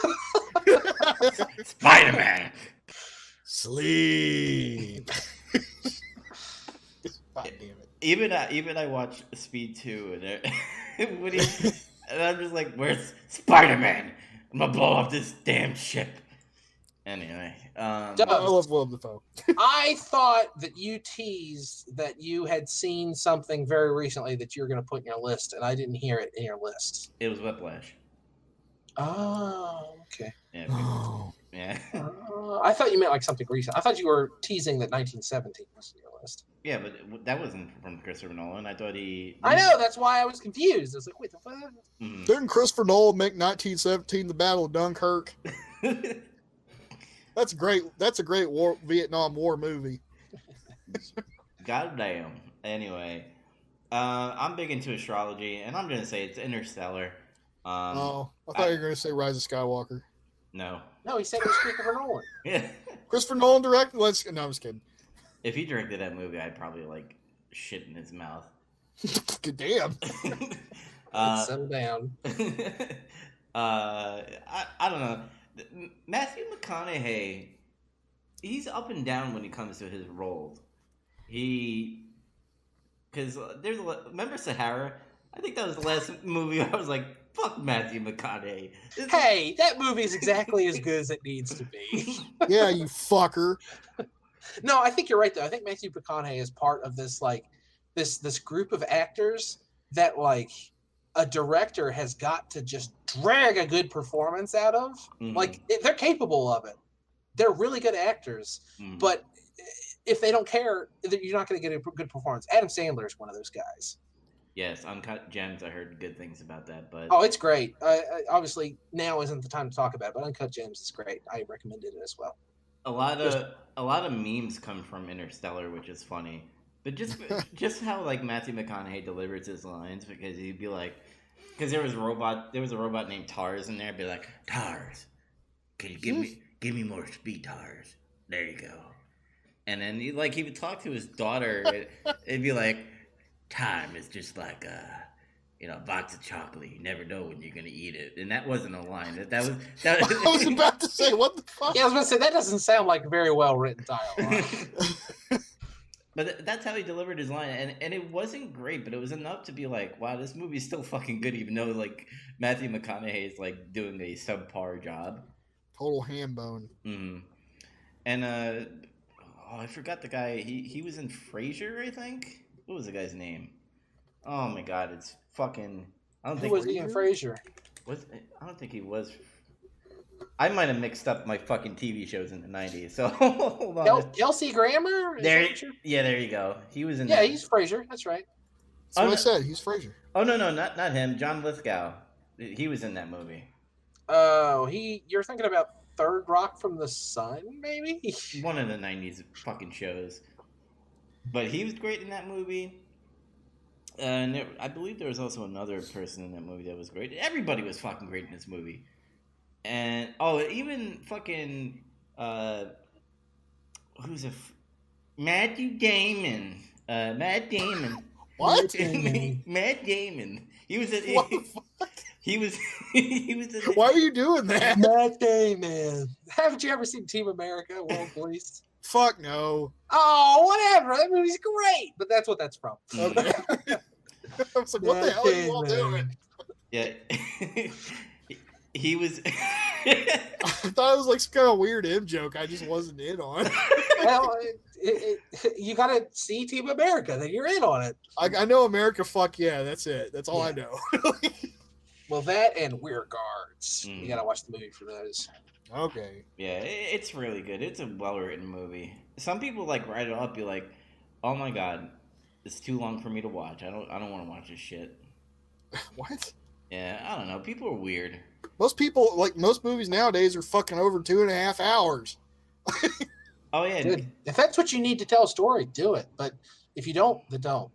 Spider-Man! Sleep. God damn it. Even I watch Speed 2 and when and I'm just like, where's Spider-Man? I'm gonna blow up this damn ship. Anyway, I love Willem Dafoe. I thought that you teased that you had seen something very recently that you were going to put in your list, and I didn't hear it in your list. it was Whiplash. Oh, okay. Yeah. Oh. Yeah. I thought you meant like something recent. I thought you were teasing that 1917 was in your list. Yeah, but that wasn't from Christopher Nolan. I thought he. I know, that's why I was confused. I was like, wait, the fuck? Didn't Christopher Nolan make 1917 the Battle of Dunkirk? That's great. That's a great Vietnam War movie. Goddamn. Anyway, I'm big into astrology, and I'm gonna say it's Interstellar. I thought you were going to say Rise of Skywalker. No. No, he said it was Christopher Nolan. Yeah. Christopher Nolan directed. No, I'm just kidding. If he directed that movie, I'd probably like shit in his mouth. Good damn. Settle down. I don't know. Matthew McConaughey, he's up and down when it comes to his roles. Because remember Sahara? I think that was the last movie I was like, fuck Matthew McConaughey. Hey, that movie is exactly as good as it needs to be. Yeah, you fucker. No, I think you're right though. I think Matthew McConaughey is part of this like this group of actors that like a director has got to just drag a good performance out of. Mm-hmm. Like they're capable of it. They're really good actors, but if they don't care, you're not going to get a good performance. Adam Sandler is one of those guys. Yes, Uncut Gems. I heard good things about that, but oh, it's great. Obviously, now isn't the time to talk about it, but Uncut Gems is great. I recommended it as well. a lot of memes come from Interstellar, which is funny. But just how like Matthew McConaughey delivers his lines, because he'd be like, because there was a robot named Tars in there. I'd be like, Tars, can you give me more speed, Tars? There you go. And then he would talk to his daughter. It'd be like, time is just like a box of chocolate. You never know when you're gonna eat it. And that wasn't a line. That was. I was about to say, what the fuck? Yeah, I was going to say that doesn't sound like very well written dialogue. But that's how he delivered his line, and it wasn't great, but it was enough to be like, wow, this movie's still fucking good, even though like Matthew McConaughey is like doing a subpar job. Total ham bone. Mm-hmm. And I forgot the guy. He was in Frasier, I think. What was the guy's name? Oh my god, it's fucking. I don't think. Who was he in Frasier? I don't think he was. I might have mixed up my fucking TV shows in the 90s. So hold on. Kelsey Grammer? There you go. He was in. Yeah, he's Frasier. That's right. That's what I said. He's Frasier. Oh no, not him. John Lithgow. He was in that movie. Oh, you're thinking about Third Rock from the Sun, maybe? One of the 90s fucking shows. But he was great in that movie. And I believe there was also another person in that movie that was great. Everybody was fucking great in this movie. And even fucking Matthew Damon. Matt Damon. What? Matt Damon. He was in. What the fuck? He was he was in Why are you doing that? Matt Damon. Haven't you ever seen Team America, World Police? Fuck no. Oh, whatever. That movie's great. But that's what that's from. Okay. I was like, what the hell are you all doing? Yeah. He was I thought it was like some kind of weird M joke I just wasn't in on. Well, you got to see Team America, then you're in on it. I know America, fuck yeah, that's it. That's all I know. Well, that and We're Guards. Mm. You got to watch the movie for those. Okay. Yeah, it's really good. It's a well-written movie. Some people like write it up, be like, "Oh my god, it's too long for me to watch. I don't want to watch this shit." What? Yeah, I don't know. People are weird. Most people, like most movies nowadays, are fucking over 2.5 hours. Oh yeah, Good. If that's what you need to tell a story, do it. But if you don't, then don't.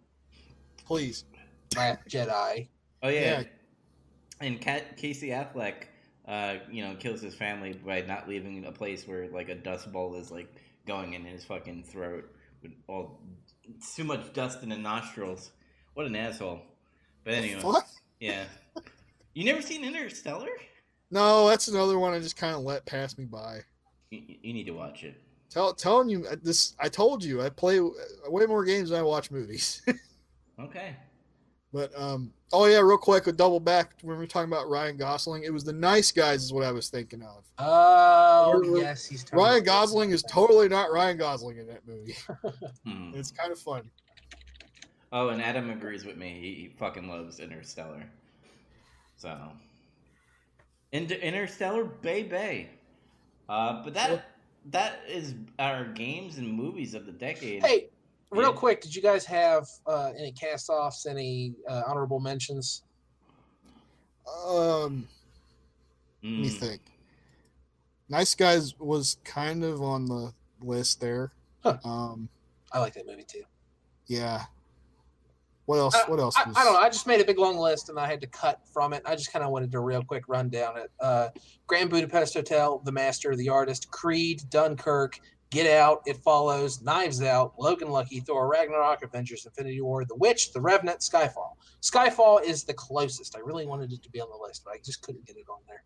Please. Last Jedi. oh yeah. Yeah. And Casey Affleck, kills his family by not leaving a place where like a dust bowl is like going in his fucking throat with all too much dust in the nostrils. What an asshole. But anyway, What? yeah. You never seen Interstellar? No, that's another one I just kind of let pass me by. You need to watch it. Telling you this, I told you I play way more games than I watch movies. Okay. But oh yeah, real quick, a double back when we were talking about Ryan Gosling. It was The Nice Guys is what I was thinking of. Oh, yes. He's totally Ryan Gosling is totally not Ryan Gosling in that movie. It's kind of fun. Oh, and Adam agrees with me. He fucking loves Interstellar. So, Interstellar, baby. But that is our games and movies of the decade. Hey, real Yeah. quick, did you guys have any cast-offs, any honorable mentions? Let me think. Nice Guys was kind of on the list there. Huh. I like that movie too. Yeah. What else? What else? I don't know. I just made a big long list and I had to cut from it. I just kind of wanted to real quick run down it. Grand Budapest Hotel, The Master, The Artist, Creed, Dunkirk, Get Out, It Follows, Knives Out, Logan Lucky, Thor Ragnarok, Avengers Infinity War, The Witch, The Revenant, Skyfall. Skyfall is the closest. I really wanted it to be on the list, but I just couldn't get it on there.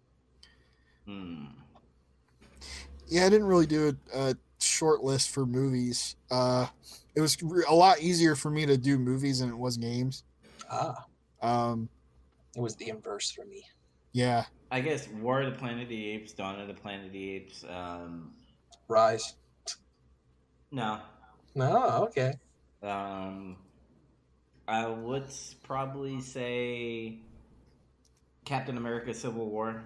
Yeah, I didn't really do a short list for movies. It was a lot easier for me to do movies than it was games. It was the inverse for me. Yeah. I guess War of the Planet of the Apes, Dawn of the Planet of the Apes. Rise. No. No, okay. I would probably say Captain America: Civil War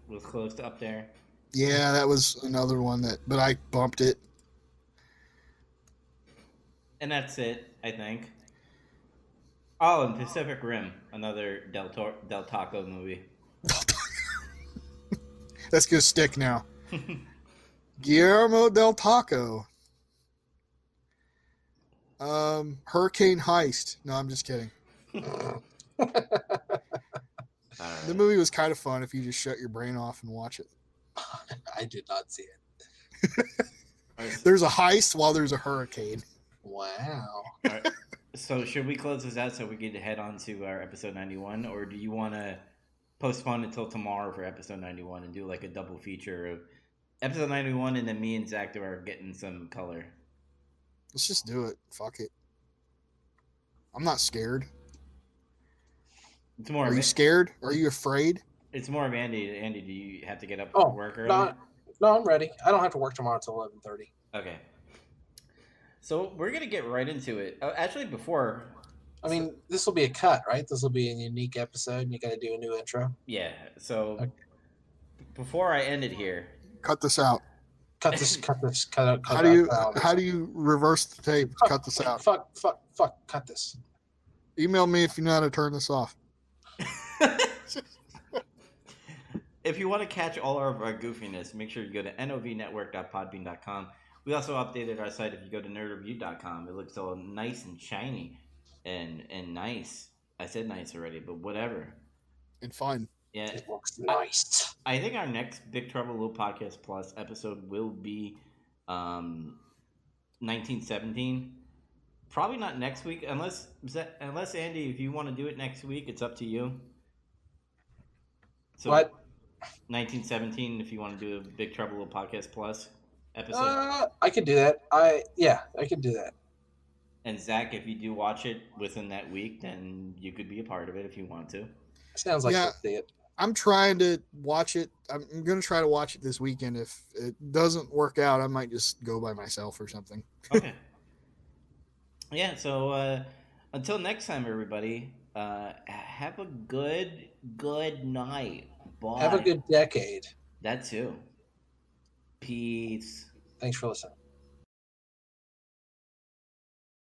was close to up there. Yeah, that was another one but I bumped it. And that's it, I think. Oh, and Pacific Rim, another Del Taco movie. That's gonna stick now. Guillermo del Taco. Hurricane Heist. No, I'm just kidding. The movie was kind of fun if you just shut your brain off and watch it. I did not see it. There's a heist while there's a hurricane. Wow. Right. So should we close this out so we can head on to our episode 91, or do you want to postpone until tomorrow for episode 91 and do like a double feature of episode 91 and then me and Zach are getting some color? Let's just do it. Fuck it. I'm not scared. It's more. Are you scared? Are you afraid? It's more of Andy. Andy, do you have to get up Oh, to work early? No, I'm ready. I don't have to work tomorrow until 11:30. Okay. So we're gonna get right into it. Actually, before. I mean, this will be a cut, right? This will be a unique episode, and you got to do a new intro. Yeah. So Okay. Before I end it here. Cut this out. Cut out. How do you reverse the tape? Cut this out. Fuck. Cut this. Email me if you know how to turn this off. If you want to catch all of our goofiness, make sure you go to novnetwork.podbean.com. We also updated our site. If you go to nerdreview.com, it looks all nice and shiny and nice. I said nice already, but whatever. And fun. Yeah, It looks nice. I think our next Big Trouble Little Podcast Plus episode will be 1917. Probably not next week, unless Andy, if you want to do it next week, it's up to you. So What? 1917, if you want to do a Big Trouble with Podcast Plus episode. I could do that. I could do that. And Zach, if you do watch it within that week, then you could be a part of it if you want to. Sounds like Yeah. you'll see it. I'm trying to watch it. I'm going to try to watch it this weekend. If it doesn't work out, I might just go by myself or something. Okay. Yeah, so until next time, everybody, have a good night. Bye. Have a good decade. That too. Peace. Thanks for listening.